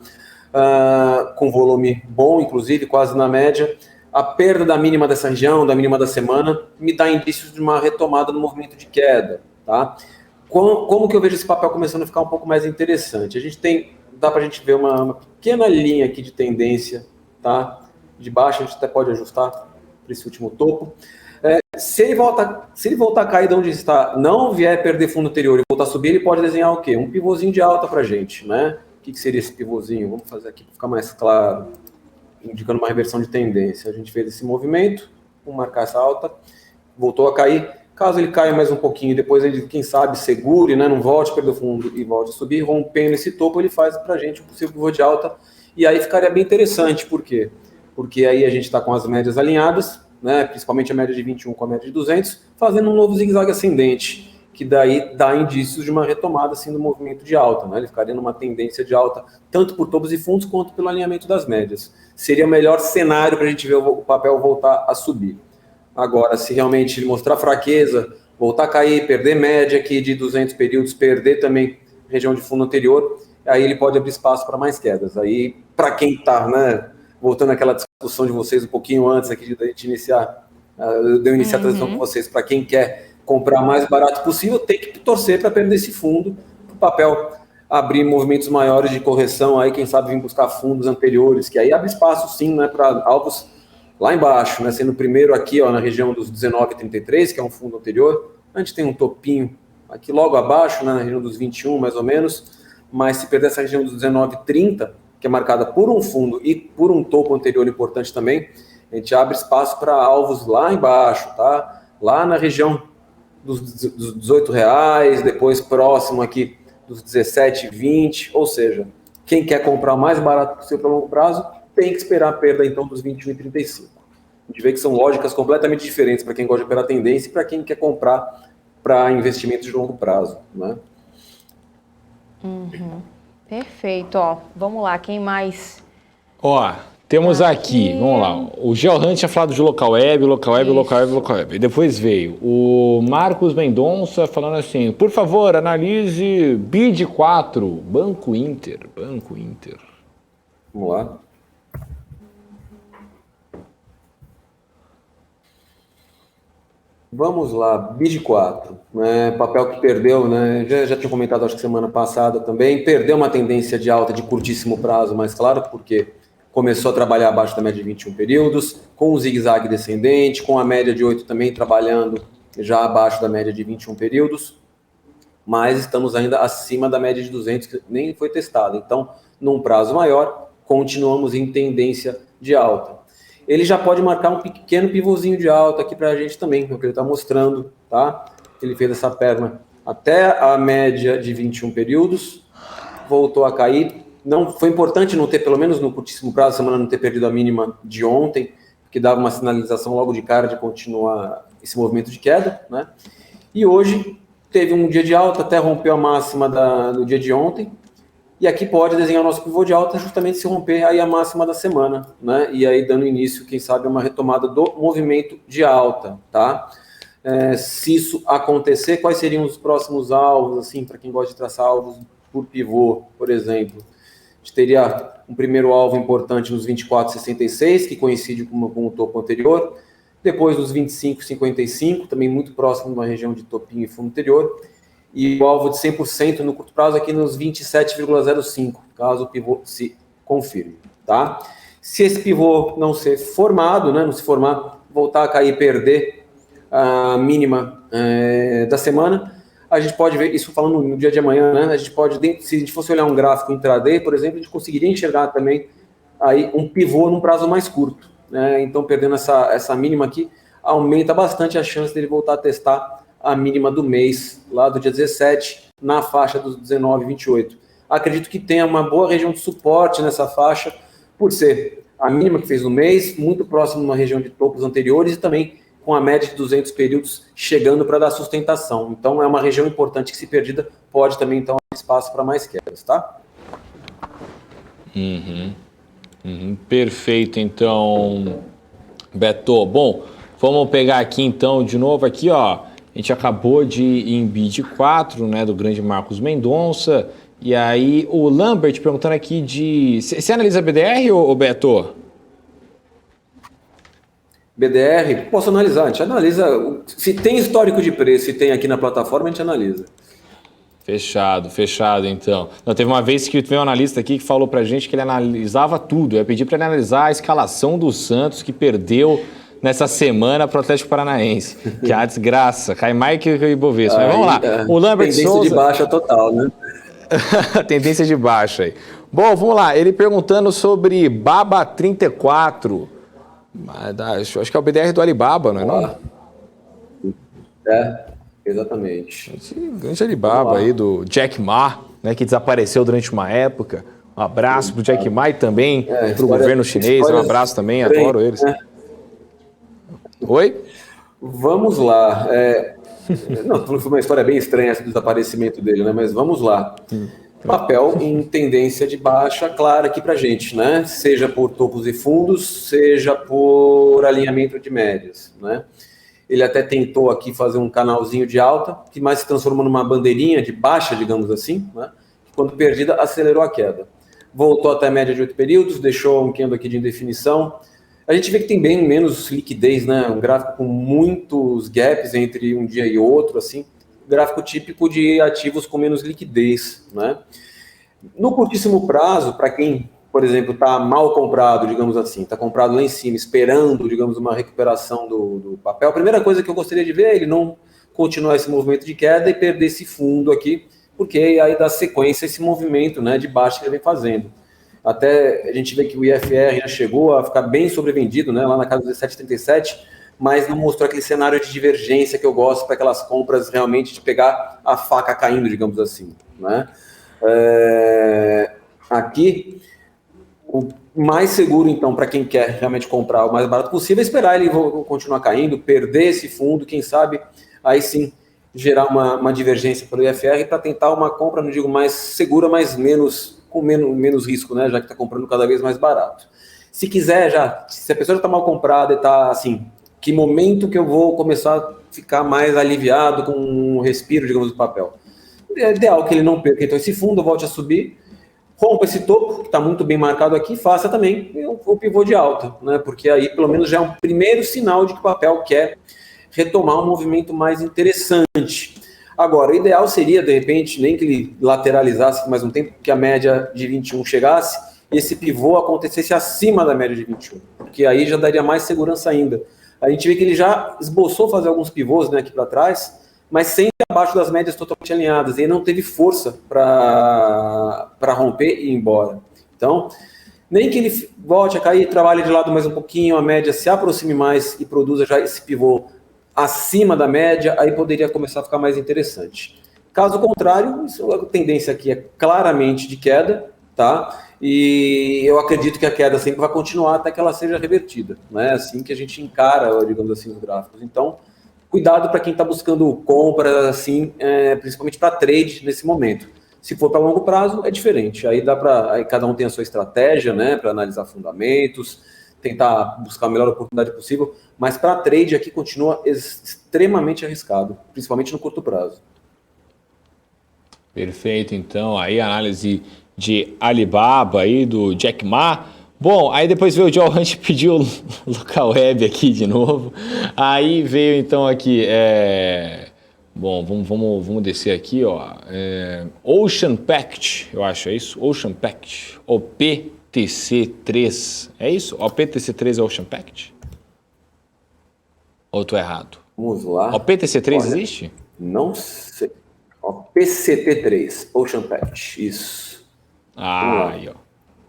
Com volume bom, inclusive, quase na média. A perda da mínima dessa região, da mínima da semana, me dá indícios de uma retomada no movimento de queda, tá? Como que eu vejo esse papel começando a ficar um pouco mais interessante? Dá para a gente ver uma pequena linha aqui de tendência, tá? De baixo, a gente até pode ajustar para esse último topo. Se ele voltar a cair de onde está, não vier perder fundo anterior e voltar a subir, ele pode desenhar o quê? Um pivôzinho de alta para a gente, né? O que seria esse pivôzinho? Vamos fazer aqui para ficar mais claro, indicando uma reversão de tendência. A gente fez esse movimento, vamos marcar essa alta, voltou a cair. Caso ele caia mais um pouquinho, depois ele, quem sabe, segure, né, não volte, perder o fundo e volte a subir, rompendo esse topo, ele faz para a gente um possível pivô de alta. E aí ficaria bem interessante. Por quê? Porque aí a gente está com as médias alinhadas, né, principalmente a média de 21 com a média de 200, fazendo um novo zigue-zague ascendente, que daí dá indícios de uma retomada assim, do movimento de alta. Né? Ele ficaria numa tendência de alta, tanto por topos e fundos, quanto pelo alinhamento das médias. Seria o melhor cenário para a gente ver o papel voltar a subir. Agora, se realmente ele mostrar fraqueza, voltar a cair, perder média aqui de 200 períodos, perder também região de fundo anterior, aí ele pode abrir espaço para mais quedas. Aí, para quem está, né, voltando àquela discussão de vocês um pouquinho antes aqui de a gente iniciar, eu iniciar a transição com vocês, para quem quer comprar mais barato possível, tem que torcer para perder esse fundo, para o papel abrir movimentos maiores de correção, aí quem sabe vir buscar fundos anteriores, que aí abre espaço sim, né, para alvos lá embaixo, né, sendo o primeiro aqui, ó, na região dos 19,33, que é um fundo anterior. A gente tem um topinho aqui logo abaixo, né, na região dos 21, mais ou menos, mas se perder essa região dos 19,30, que é marcada por um fundo e por um topo anterior importante também, a gente abre espaço para alvos lá embaixo, tá? Lá na região dos R$18, depois próximo aqui dos 17,20, ou seja, quem quer comprar o mais barato possível para longo prazo, tem que esperar a perda, então, dos 21,35. A gente vê que são lógicas completamente diferentes para quem gosta de operar tendência e para quem quer comprar para investimentos de longo prazo, né? Perfeito, ó. Vamos lá, quem mais? Ó, temos aqui, vamos lá, o Gelhunt tinha falado de Local Web. E depois veio o Marcos Mendonça falando assim, por favor, analise BID 4, Banco Inter. Vamos lá. Vamos lá, BID 4, né, papel que perdeu, né, já tinha comentado acho que semana passada também, perdeu uma tendência de alta de curtíssimo prazo, mas claro, porque começou a trabalhar abaixo da média de 21 períodos, com o zigue-zague descendente, com a média de 8 também trabalhando já abaixo da média de 21 períodos, mas estamos ainda acima da média de 200, que nem foi testada. Então, num prazo maior, continuamos em tendência de alta. Ele já pode marcar um pequeno pivôzinho de alta aqui para a gente também, é o que ele está mostrando, tá? Ele fez essa perna até a média de 21 períodos, voltou a cair. Não, foi importante não ter, pelo menos no curtíssimo prazo, semana não ter perdido a mínima de ontem, que dava uma sinalização logo de cara de continuar esse movimento de queda, né? E hoje teve um dia de alta, até rompeu a máxima do dia de ontem, e aqui pode desenhar o nosso pivô de alta justamente se romper aí a máxima da semana, né? E aí dando início, quem sabe, a uma retomada do movimento de alta, tá? Se isso acontecer, quais seriam os próximos alvos, assim, para quem gosta de traçar alvos por pivô, por exemplo? A gente teria um primeiro alvo importante nos 24,66, que coincide com o topo anterior, depois nos 25,55, também muito próximo de uma região de topinho e fundo anterior, e o alvo de 100% no curto prazo aqui nos 27,05, caso o pivô se confirme, tá? Se esse pivô não ser formado, né, não se formar, voltar a cair e perder a mínima da semana, a gente pode ver, isso falando no dia de amanhã, né, a gente pode, se a gente fosse olhar um gráfico intraday, por exemplo, a gente conseguiria enxergar também aí um pivô num prazo mais curto, né, então perdendo essa mínima aqui, aumenta bastante a chance dele voltar a testar a mínima do mês, lá do dia 17, na faixa dos 19,28. Acredito que tenha uma boa região de suporte nessa faixa, por ser a mínima que fez no mês, muito próximo de uma região de topos anteriores e também com a média de 200 períodos chegando para dar sustentação. Então, é uma região importante que, se perdida, pode também, então, ter espaço para mais quedas, tá? Perfeito, então, Beto. Bom, vamos pegar aqui, então, de novo aqui, ó. A gente acabou de ir em BID 4, né, do grande Marcos Mendonça. E aí, o Lambert perguntando aqui de... Você analisa BDR, ô Beto? BDR, posso analisar. A gente analisa... Se tem histórico de preço e tem aqui na plataforma, a gente analisa. Fechado, então. Não, teve uma vez que veio um analista aqui que falou pra gente que ele analisava tudo. Eu pedi para ele analisar a escalação do Santos, que perdeu nessa semana para o Atlético Paranaense. Que é a desgraça. Cai mais que o Ibovespa. Mas vamos lá. O Lambert tendência Souza... de baixa total, né? Tendência de baixa aí. Bom, vamos lá. Ele perguntando sobre Baba 34. Acho que é o BDR do Alibaba, não é não? Exatamente. Esse grande Alibaba aí do Jack Ma, né, que desapareceu durante uma época. Um abraço pro Jack Ma e também pro governo chinês. Um abraço também, adoro eles. Oi? Vamos lá. Não, foi uma história bem estranha essa do desaparecimento dele, né? Mas vamos lá. Papel em tendência de baixa clara aqui pra gente, né? Seja por topos e fundos, seja por alinhamento de médias, né? Ele até tentou aqui fazer um canalzinho de alta, que mais se transformou numa bandeirinha de baixa, digamos assim, né? Que, quando perdida, acelerou a queda. Voltou até a média de 8 períodos, deixou um candle aqui de indefinição. A gente vê que tem bem menos liquidez, né? Um gráfico com muitos gaps entre um dia e outro, assim. Gráfico típico de ativos com menos liquidez, né? No curtíssimo prazo, para quem, por exemplo, está mal comprado, digamos assim, está comprado lá em cima, esperando, digamos, uma recuperação do papel, a primeira coisa que eu gostaria de ver é ele não continuar esse movimento de queda e perder esse fundo aqui, porque aí dá sequência a esse movimento, né, de baixa que ele vem fazendo. Até a gente vê que o IFR já chegou a ficar bem sobrevendido, né, lá na casa dos 17,37, mas não mostrou aquele cenário de divergência que eu gosto para aquelas compras realmente de pegar a faca caindo, digamos assim, né? Aqui, o mais seguro, então, para quem quer realmente comprar o mais barato possível, é esperar ele continuar caindo, perder esse fundo, quem sabe, aí sim, gerar uma divergência pelo IFR para tentar uma compra, não digo mais segura, mas com menos risco, né? Já que está comprando cada vez mais barato. Se quiser, se a pessoa já está mal comprada e está assim, que momento que eu vou começar a ficar mais aliviado com um respiro, digamos, do papel? É ideal que ele não perca, então, esse fundo volte a subir, rompa esse topo, que está muito bem marcado aqui, faça também o pivô de alta, né? Porque aí, pelo menos, já é um primeiro sinal de que o papel quer retomar um movimento mais interessante. Agora, o ideal seria, de repente, nem que ele lateralizasse mais um tempo, que a média de 21 chegasse, e esse pivô acontecesse acima da média de 21, porque aí já daria mais segurança ainda. A gente vê que ele já esboçou fazer alguns pivôs, né, aqui para trás, mas sempre abaixo das médias totalmente alinhadas, e ele não teve força para romper e ir embora. Então, nem que ele volte a cair, trabalhe de lado mais um pouquinho, a média se aproxime mais e produza já esse pivô acima da média, aí poderia começar a ficar mais interessante. Caso contrário, a tendência aqui é claramente de queda, tá? E eu acredito que a queda sempre vai continuar até que ela seja revertida, né? Assim que a gente encara, digamos assim, os gráficos. Então, cuidado para quem está buscando compras, assim, principalmente para trade nesse momento. Se for para longo prazo, é diferente. Aí dá para, cada um tem a sua estratégia, né? Para analisar fundamentos, tentar buscar a melhor oportunidade possível, mas para trade aqui continua extremamente arriscado, principalmente no curto prazo. Perfeito, então, aí a análise de Alibaba aí, do Jack Ma. Bom, aí depois veio o Joe Hunt pediu o local web aqui de novo. Aí veio então aqui, bom, vamos descer aqui, ó. Ocean Pact, eu acho, é isso? Ocean Pact, OPTC3, é isso? OPTC3 é Ocean Pact? Ou tô errado? Vamos lá. OPTC3 existe? Não sei. PCT3, Ocean Pact, isso. Aí, ó.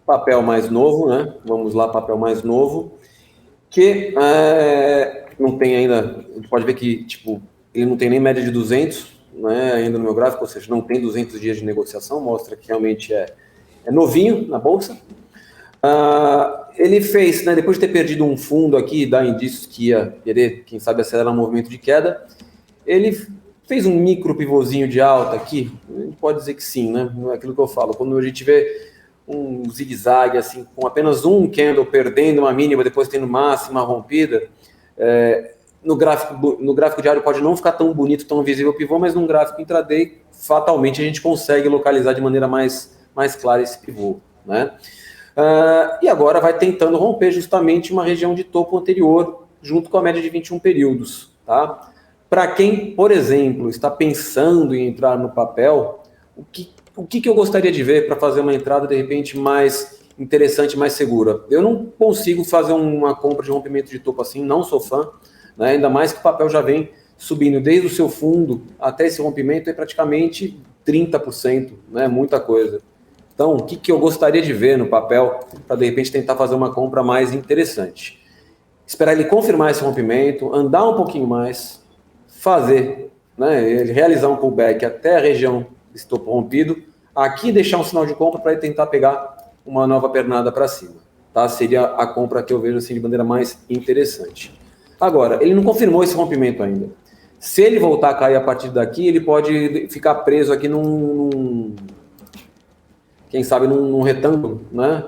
Papel mais novo, né? Vamos lá, papel mais novo. Que não tem ainda... A gente pode ver que, tipo, ele não tem nem média de 200, né? Ainda no meu gráfico, ou seja, não tem 200 dias de negociação, mostra que realmente é novinho na bolsa. Ele fez, né, depois de ter perdido um fundo aqui, dá indícios que ia querer, quem sabe, acelerar o movimento de queda, ele fez um micro pivôzinho de alta aqui, a gente pode dizer que sim, né? Não é aquilo que eu falo. Quando a gente vê um zigue-zague assim, com apenas um candle perdendo uma mínima, depois tendo máxima rompida, no gráfico diário pode não ficar tão bonito, tão visível o pivô, mas num gráfico intraday, fatalmente a gente consegue localizar de maneira mais clara esse pivô, né? E agora vai tentando romper justamente uma região de topo anterior, junto com a média de 21 períodos, tá? Para quem, por exemplo, está pensando em entrar no papel, o que eu gostaria de ver para fazer uma entrada, de repente, mais interessante, mais segura? Eu não consigo fazer uma compra de rompimento de topo assim, não sou fã, né? Ainda mais que o papel já vem subindo desde o seu fundo até esse rompimento, é praticamente 30%, né? Muita coisa. Então, o que eu gostaria de ver no papel para, de repente, tentar fazer uma compra mais interessante? Esperar ele confirmar esse rompimento, andar um pouquinho mais, fazer, né, ele realizar um pullback até a região desse topo rompido, aqui deixar um sinal de compra para ele tentar pegar uma nova pernada para cima. Tá? Seria a compra que eu vejo assim, de maneira mais interessante. Agora, ele não confirmou esse rompimento ainda. Se ele voltar a cair a partir daqui, ele pode ficar preso aqui quem sabe num retângulo, né?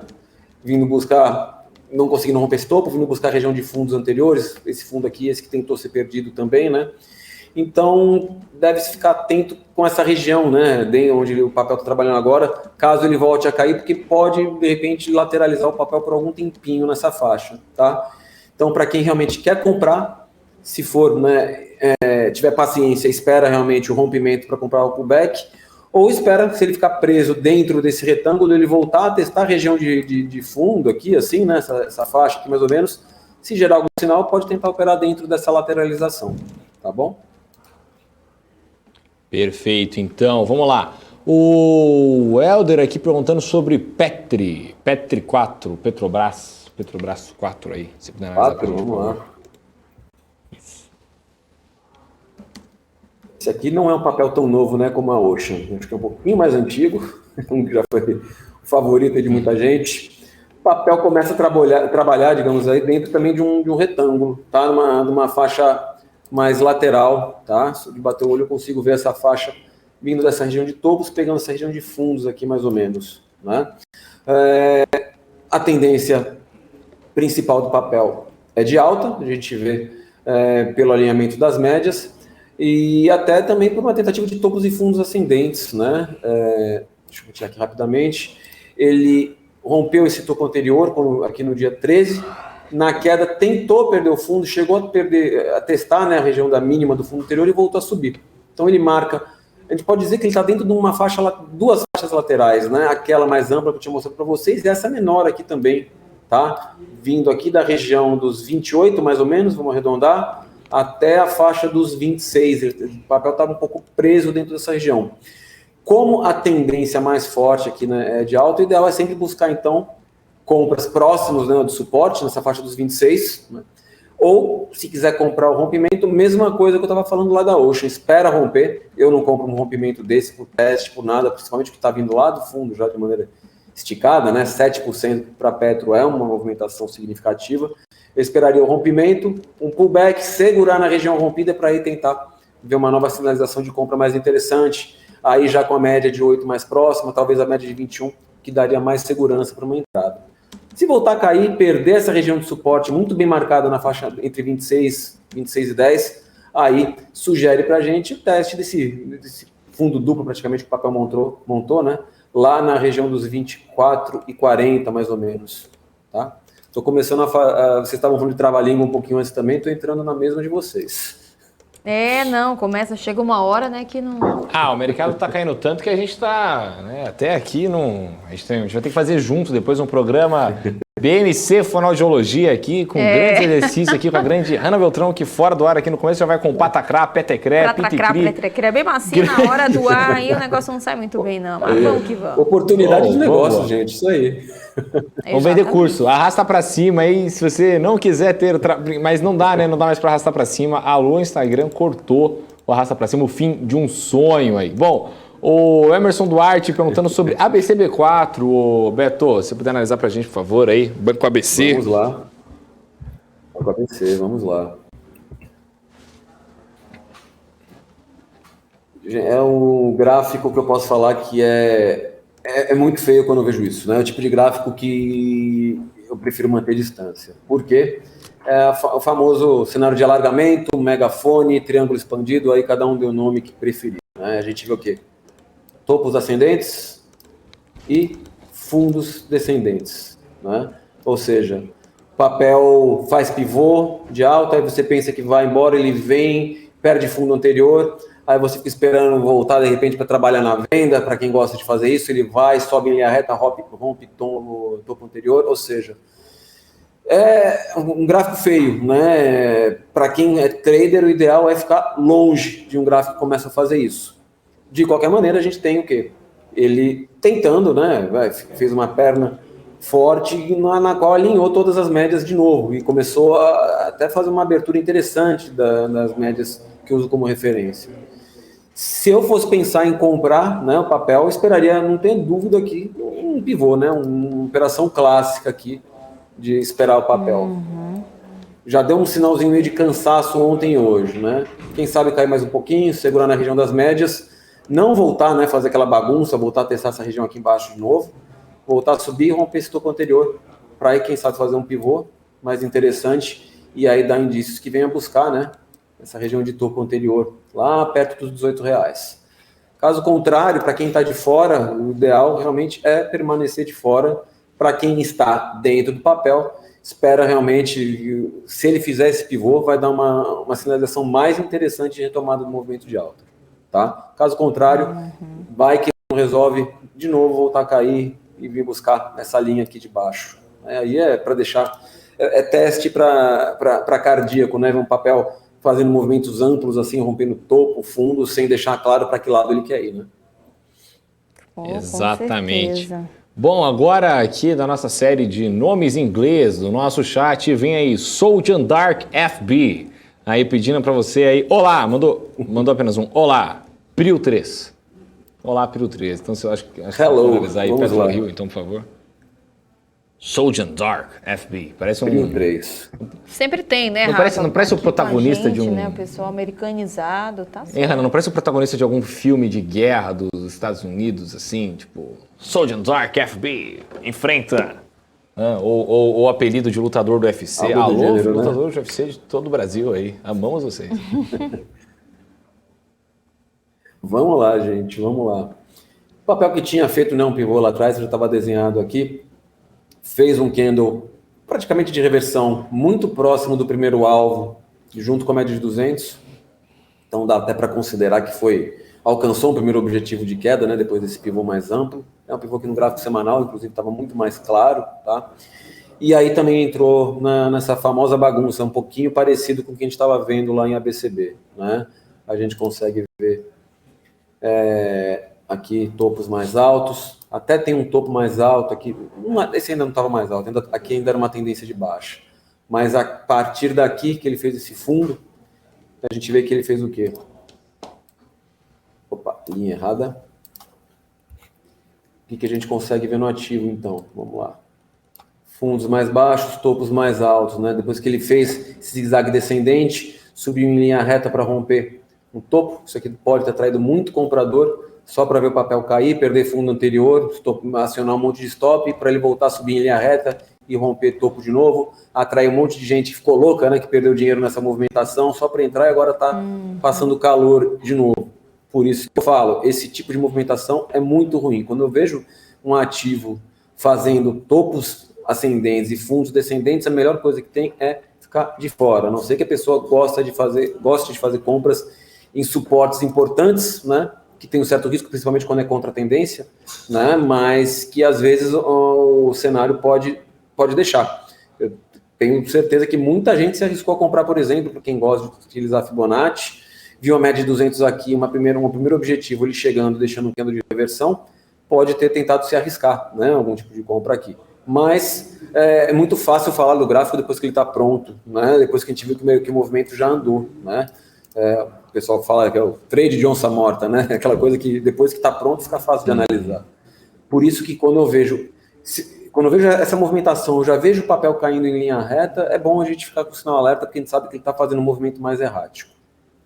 Vindo buscar, não conseguindo romper esse topo, vindo buscar a região de fundos anteriores, esse fundo aqui, esse que tentou ser perdido também, né? Então, deve-se ficar atento com essa região, né, onde o papel está trabalhando agora, caso ele volte a cair, porque pode, de repente, lateralizar o papel por algum tempinho nessa faixa, tá? Então, para quem realmente quer comprar, se for, né, tiver paciência, espera realmente o rompimento para comprar o pullback, ou espera, se ele ficar preso dentro desse retângulo, ele voltar a testar a região de fundo aqui, assim, né, essa faixa aqui mais ou menos, se gerar algum sinal, pode tentar operar dentro dessa lateralização, tá bom? Perfeito, então, vamos lá. O Helder aqui perguntando sobre Petri 4, Petrobras 4 aí. Se puder analisar 4, vamos lá. Esse aqui não é um papel tão novo, né, como a Ocean. Acho que é um pouquinho mais antigo, já foi o favorito de muita gente. O papel começa a trabalhar, digamos aí, dentro também de um retângulo, tá? Numa faixa mais lateral, tá? Se eu bater o olho eu consigo ver essa faixa vindo dessa região de topos, pegando essa região de fundos aqui mais ou menos, né? A tendência principal do papel é de alta, a gente vê pelo alinhamento das médias e até também por uma tentativa de topos e fundos ascendentes, né? Deixa eu tirar aqui rapidamente. Ele rompeu esse topo anterior aqui no dia 13, na queda tentou perder o fundo, chegou a testar, né, a região da mínima do fundo anterior e voltou a subir. Então ele marca, a gente pode dizer que ele está dentro de uma faixa, duas faixas laterais, né, aquela mais ampla que eu tinha mostrado para vocês e essa menor aqui também, tá? Vindo aqui da região dos 28 mais ou menos, vamos arredondar, até a faixa dos 26, o papel estava um pouco preso dentro dessa região. Como a tendência mais forte aqui, né, é de alta, o ideal é sempre buscar então compras próximos, né, do suporte, nessa faixa dos 26, né? Ou, se quiser comprar o rompimento, mesma coisa que eu estava falando lá da Ocean, espera romper, eu não compro um rompimento desse por teste, por nada, principalmente que está vindo lá do fundo já de maneira esticada, né, 7% para Petro é uma movimentação significativa, eu esperaria o rompimento, um pullback, segurar na região rompida para aí tentar ver uma nova sinalização de compra mais interessante, aí já com a média de 8 mais próxima, talvez a média de 21, que daria mais segurança para uma entrada. Se voltar a cair, perder essa região de suporte muito bem marcada na faixa entre 26 e 10, aí sugere para a gente o teste desse fundo duplo praticamente que o papel montou, né? Lá na região dos 24 e 40, mais ou menos, tá? Estou começando vocês estavam falando de trava-língua um pouquinho antes também, estou entrando na mesma de vocês. Não, chega uma hora, né, que não... O mercado tá caindo tanto que a gente tá, né, até aqui a gente vai ter que fazer junto depois um programa BMC Fonoaudiologia aqui, com grandes exercícios aqui, com a grande Hanna Beltrão, que fora do ar aqui no começo já vai com patacrá, petecré, piticri. É bem macio na hora do ar, aí o negócio não sai muito bem, não. Mas vamos que vamos. Oportunidade de negócio, gente, isso aí. Vamos vender curso, arrasta pra cima aí, se você não quiser ter, mas não dá, né, não dá mais pra arrastar pra cima. Alô, Instagram cortou o arrasta pra cima, o fim de um sonho aí. Bom, o Emerson Duarte perguntando sobre ABCB4. Ô, Beto, se você puder analisar pra gente, por favor, aí. Banco ABC. Vamos lá. Banco ABC, vamos lá. É um gráfico que eu posso falar que é muito feio quando eu vejo isso, né? É o tipo de gráfico que eu prefiro manter distância. Por quê? É o famoso cenário de alargamento, megafone, triângulo expandido, aí cada um deu o nome que preferir, né? A gente vê o quê? Topos ascendentes e fundos descendentes, né? Ou seja, papel faz pivô de alta, aí você pensa que vai embora, ele vem, perde fundo anterior, aí você fica esperando voltar de repente para trabalhar na venda, para quem gosta de fazer isso, ele vai, sobe em linha reta, rompe no topo anterior, ou seja, é um gráfico feio, né? Para quem é trader, o ideal é ficar longe de um gráfico que começa a fazer isso. De qualquer maneira, a gente tem o quê? Ele tentando, né? Fez uma perna forte na qual alinhou todas as médias de novo e começou a até fazer uma abertura interessante das médias que eu uso como referência. Se eu fosse pensar em comprar, né, o papel, eu esperaria, não tenho dúvida aqui, um pivô, né? Uma operação clássica aqui de esperar o papel. Já deu um sinalzinho meio de cansaço ontem e hoje, né? Quem sabe cair mais um pouquinho, segurar na região das médias, não voltar, né, fazer aquela bagunça, voltar a testar essa região aqui embaixo de novo, voltar a subir e romper esse topo anterior, para aí, quem sabe, fazer um pivô mais interessante e aí dar indícios que venha buscar, né, essa região de topo anterior, lá perto dos R$18. Caso contrário, para quem está de fora, o ideal realmente é permanecer de fora. Para quem está dentro do papel, espera realmente, se ele fizer esse pivô, vai dar uma sinalização mais interessante de retomada do movimento de alta. Tá? Caso contrário, vai que não resolve de novo voltar a cair e vir buscar essa linha aqui de baixo. Aí é para deixar, teste para cardíaco, né? Um papel fazendo movimentos amplos, assim, rompendo topo, fundo, sem deixar claro para que lado ele quer ir, né? Exatamente. Bom, agora aqui da nossa série de nomes em inglês, do nosso chat, vem aí Soljan Dark FB, aí pedindo para você aí, olá, mandou apenas um, olá, Prio 3. Olá, Prio 3. Então, você acha que hello, analisar aí perto do Rio, então, por favor. Soljan Dark FB, parece um... Prio 3. Sempre tem, né, não parece o protagonista de um... né, o pessoal americanizado, tá certo. Hanna, não parece o protagonista de algum filme de guerra dos Estados Unidos, assim, tipo... Soljan Dark FB, enfrenta... Ou o apelido de lutador do UFC. Algo Alô, gênero, lutador né? do UFC de todo o Brasil aí. Amamos vocês. Vamos lá, gente, vamos lá. O papel que tinha feito, né, um pivô lá atrás, já estava desenhado aqui, fez um candle praticamente de reversão, muito próximo do primeiro alvo, junto com a média de 200. Então dá até para considerar que alcançou um primeiro objetivo de queda, né, depois desse pivô mais amplo. É um pivô que no gráfico semanal, inclusive, estava muito mais claro, tá? E aí também entrou nessa famosa bagunça, um pouquinho parecido com o que a gente estava vendo lá em ABCB, né? A gente consegue ver aqui topos mais altos, até tem um topo mais alto aqui, esse ainda não estava mais alto, aqui ainda era uma tendência de baixa, mas a partir daqui que ele fez esse fundo, a gente vê que ele fez o quê? Opa, linha errada. O que a gente consegue ver no ativo, então? Vamos lá. Fundos mais baixos, topos mais altos, né? Depois que ele fez esse zigue-zague descendente, subiu em linha reta para romper um topo, isso aqui pode ter traído muito comprador, só para ver o papel cair, perder fundo anterior, acionar um monte de stop, para ele voltar a subir em linha reta e romper topo de novo, atrair um monte de gente que ficou louca, né, que perdeu dinheiro nessa movimentação só para entrar e agora está passando calor de novo. Por isso que eu falo, esse tipo de movimentação é muito ruim. Quando eu vejo um ativo fazendo topos ascendentes e fundos descendentes, a melhor coisa que tem é ficar de fora. A não ser que a pessoa goste de fazer compras em suportes importantes, né, que tem um certo risco, principalmente quando é contra a tendência, né, mas que às vezes o cenário pode deixar. Eu tenho certeza que muita gente se arriscou a comprar, por exemplo, para quem gosta de utilizar Fibonacci, viu a média de 200 aqui, um primeiro objetivo, ele chegando, deixando um candle de reversão, pode ter tentado se arriscar, né, algum tipo de compra aqui. Mas é muito fácil falar do gráfico depois que ele está pronto, né, depois que a gente viu que o movimento já andou, né. O pessoal fala que é o trade de onça morta, né, aquela coisa que depois que está pronto fica fácil de analisar. Por isso que quando eu vejo essa movimentação, eu já vejo o papel caindo em linha reta, é bom a gente ficar com o sinal alerta, porque a gente sabe que ele está fazendo um movimento mais errático.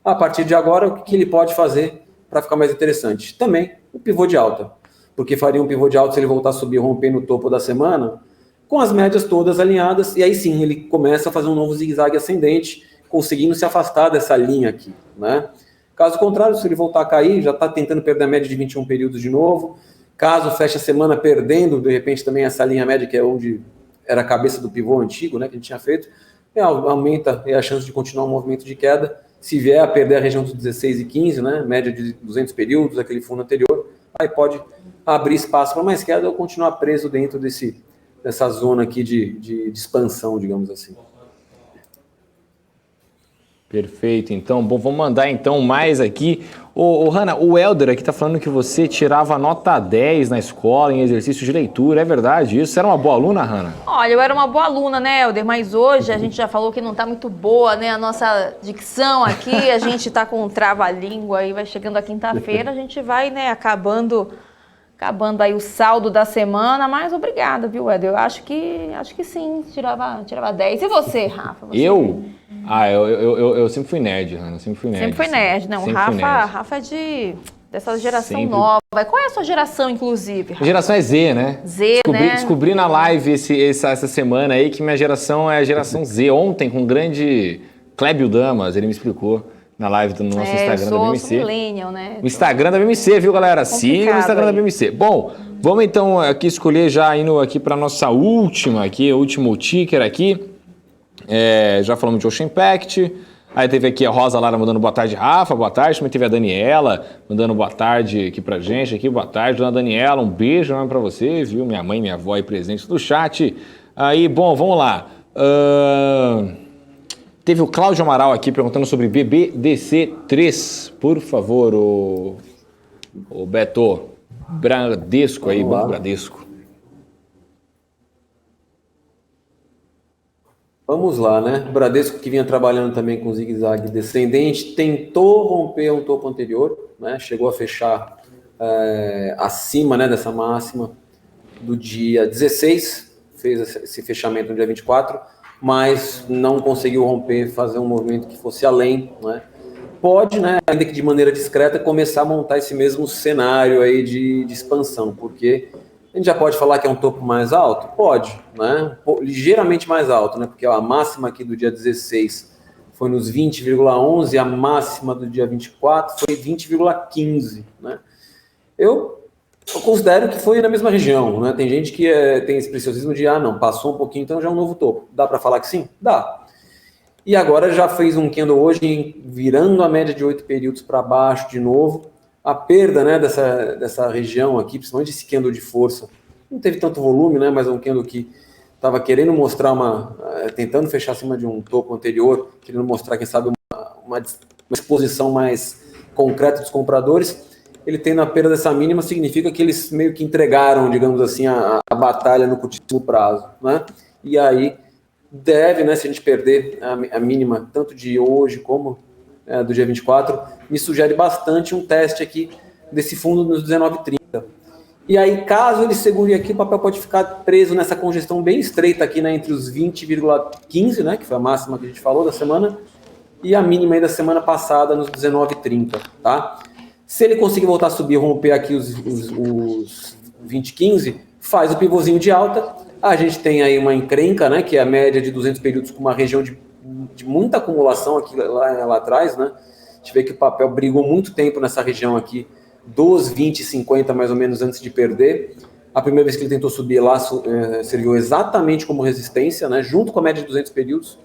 A partir de agora, o que ele pode fazer para ficar mais interessante? Também o pivô de alta, porque faria um pivô de alta se ele voltar a subir, romper no topo da semana, com as médias todas alinhadas, e aí sim ele começa a fazer um novo zigue-zague ascendente, conseguindo se afastar dessa linha aqui, né? Caso contrário, se ele voltar a cair, já está tentando perder a média de 21 períodos de novo. Caso feche a semana perdendo, de repente, também essa linha média, que é onde era a cabeça do pivô antigo, né, que a gente tinha feito, aumenta a chance de continuar um movimento de queda. Se vier a perder a região dos 16 e 15, né, média de 200 períodos, aquele fundo anterior, aí pode abrir espaço para mais queda ou continuar preso dentro dessa zona aqui de expansão, digamos assim. Perfeito, então, bom, vamos mandar então mais aqui. Hanna, o Helder aqui tá falando que você tirava nota 10 na escola em exercício de leitura, é verdade isso? Você era uma boa aluna, Hanna? Olha, eu era uma boa aluna, né, Helder, mas hoje a gente já falou que não tá muito boa, né, a nossa dicção aqui, a gente tá com um trava-língua aí, vai chegando a quinta-feira, a gente vai, né, acabando aí o saldo da semana, mas obrigada, viu, Helder? Eu acho que sim, tirava 10. E você, Rafa? Eu? Eu sempre fui nerd, Hanna, sempre fui nerd. Não, sempre Rafa é dessa geração nova. Qual é a sua geração, inclusive, Rafa? A geração é Z, né? né? Descobri na live essa semana aí que minha geração é a geração Z. Ontem, com o grande Clébio Damas, ele me explicou na live do nosso Instagram da BMC. Eu sou millennial, né? O Instagram da BMC, viu, galera? Siga o Instagram da BMC. Bom, vamos então aqui escolher já indo aqui para nossa último ticker aqui. Já falamos de Ocean Impact. Aí teve aqui a Rosa Lara mandando boa tarde, Rafa, boa tarde. Também teve a Daniela mandando boa tarde aqui pra gente. Boa tarde, dona Daniela, um beijo enorme pra você, viu? Minha mãe, minha avó aí presentes no chat. Aí, bom, vamos lá. Teve o Cláudio Amaral aqui perguntando sobre BBDC3. Por favor, o Beto, Bradesco aí, Banco Bradesco. Vamos lá, né? O Bradesco, que vinha trabalhando também com zigue-zague descendente, tentou romper um topo anterior, né? Chegou a fechar acima, né, dessa máxima do dia 16, fez esse fechamento no dia 24, mas não conseguiu romper, fazer um movimento que fosse além, né? Pode, né, ainda que de maneira discreta, começar a montar esse mesmo cenário aí de expansão, porque a gente já pode falar que é um topo mais alto? Pode, né? Ligeiramente mais alto, né? Porque a máxima aqui do dia 16 foi nos 20,11, a máxima do dia 24 foi 20,15, né? Eu considero que foi na mesma região, né? Tem gente que tem esse preciosismo de, não, passou um pouquinho, então já é um novo topo. Dá para falar que sim? Dá. E agora já fez um candle hoje, virando a média de 8 períodos para baixo de novo. A perda, né, dessa região aqui, principalmente esse candle de força, não teve tanto volume, né, mas é um candle que estava querendo mostrar tentando fechar acima de um topo anterior, querendo mostrar, quem sabe, uma exposição mais concreta dos compradores. Ele tendo a perda dessa mínima, significa que eles meio que entregaram, digamos assim, a batalha no curtíssimo prazo, né? E aí deve, né, se a gente perder a mínima, tanto de hoje como do dia 24, me sugere bastante um teste aqui desse fundo nos 19,30. E aí, caso ele segure aqui, o papel pode ficar preso nessa congestão bem estreita aqui, né, entre os 20,15, né, que foi a máxima que a gente falou da semana, e a mínima aí da semana passada nos 19,30, tá? Se ele conseguir voltar a subir, romper aqui os 20,15, faz o pivôzinho de alta, A gente tem aí uma encrenca, né, que é a média de 200 períodos com uma região de muita acumulação aqui lá atrás, né? A gente vê que o papel brigou muito tempo nessa região aqui, dos 20 e 50 mais ou menos antes de perder. A primeira vez que ele tentou subir lá serviu exatamente como resistência, né, junto com a média de 200 períodos.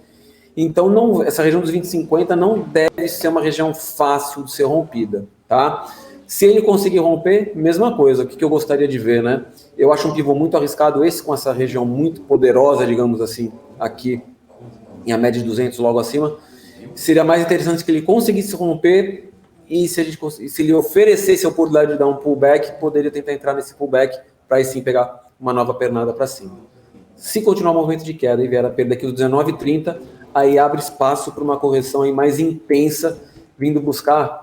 Então, essa região dos 20 e 50 não deve ser uma região fácil de ser rompida, tá? Se ele conseguir romper, mesma coisa. O que eu gostaria de ver, né? Eu acho um pivô muito arriscado esse com essa região muito poderosa, digamos assim, aqui em a média de 200 logo acima. Seria mais interessante que ele conseguisse romper e se ele oferecesse a oportunidade de dar um pullback, poderia tentar entrar nesse pullback para aí sim pegar uma nova pernada para cima. Se continuar o movimento de queda e vier a perda aqui dos 19,30, aí abre espaço para uma correção aí mais intensa, vindo buscar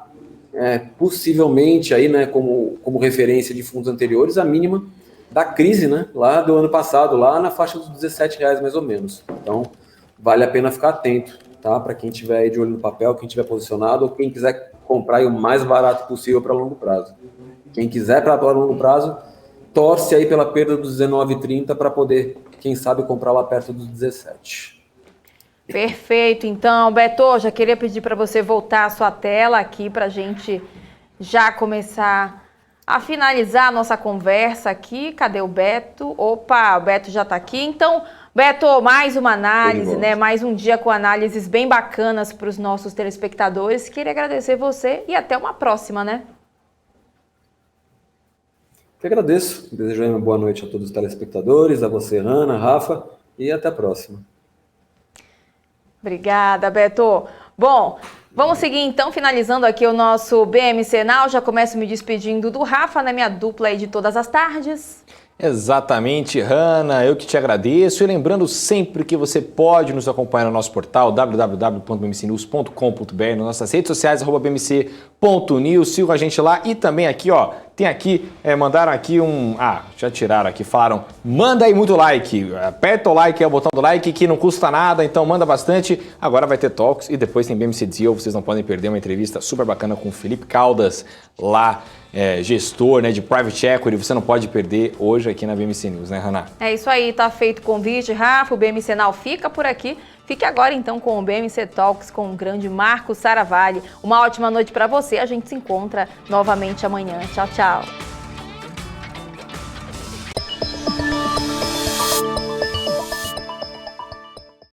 possivelmente aí, né, como referência de fundos anteriores, a mínima da crise, né, lá do ano passado, lá na faixa dos R$17 mais ou menos. Então, vale a pena ficar atento, tá? Para quem tiver aí de olho no papel, quem tiver posicionado, ou quem quiser comprar aí o mais barato possível para longo prazo. Quem quiser para longo prazo, torce aí pela perda dos 19,30 para poder, quem sabe, comprar lá perto dos 17. Perfeito, então, Beto, já queria pedir para você voltar a sua tela aqui para a gente já começar a finalizar a nossa conversa aqui. Cadê o Beto? Opa, o Beto já está aqui. Então, Beto, mais uma análise, né? Mais um dia com análises bem bacanas para os nossos telespectadores. Queria agradecer você e até uma próxima, né? Eu agradeço. Desejo uma boa noite a todos os telespectadores, a você, Ana, Rafa, e até a próxima. Obrigada, Beto. Bom, vamos seguir então, finalizando aqui o nosso BMC Now. Já começo me despedindo do Rafa, né, minha dupla aí de todas as tardes. Exatamente, Hanna, eu que te agradeço. E lembrando sempre que você pode nos acompanhar no nosso portal www.bmcnews.com.br, nas nossas redes sociais, @bmc.news, sigam a gente lá. E também aqui, ó, tem aqui, mandaram aqui já tiraram aqui, falaram, manda aí muito like, aperta o like, é o botão do like que não custa nada, então manda bastante. Agora vai ter talks e depois tem BMC Deal, vocês não podem perder uma entrevista super bacana com o Felipe Caldas, lá, gestor, né, de Private Equity, você não pode perder hoje aqui na BMC News, né, Hanna? É isso aí, tá feito o convite, Rafa, o BMC Now fica por aqui. Fique agora então com o BMC Talks com o grande Marcos Saravalli. Uma ótima noite para você, a gente se encontra novamente amanhã. Tchau, tchau.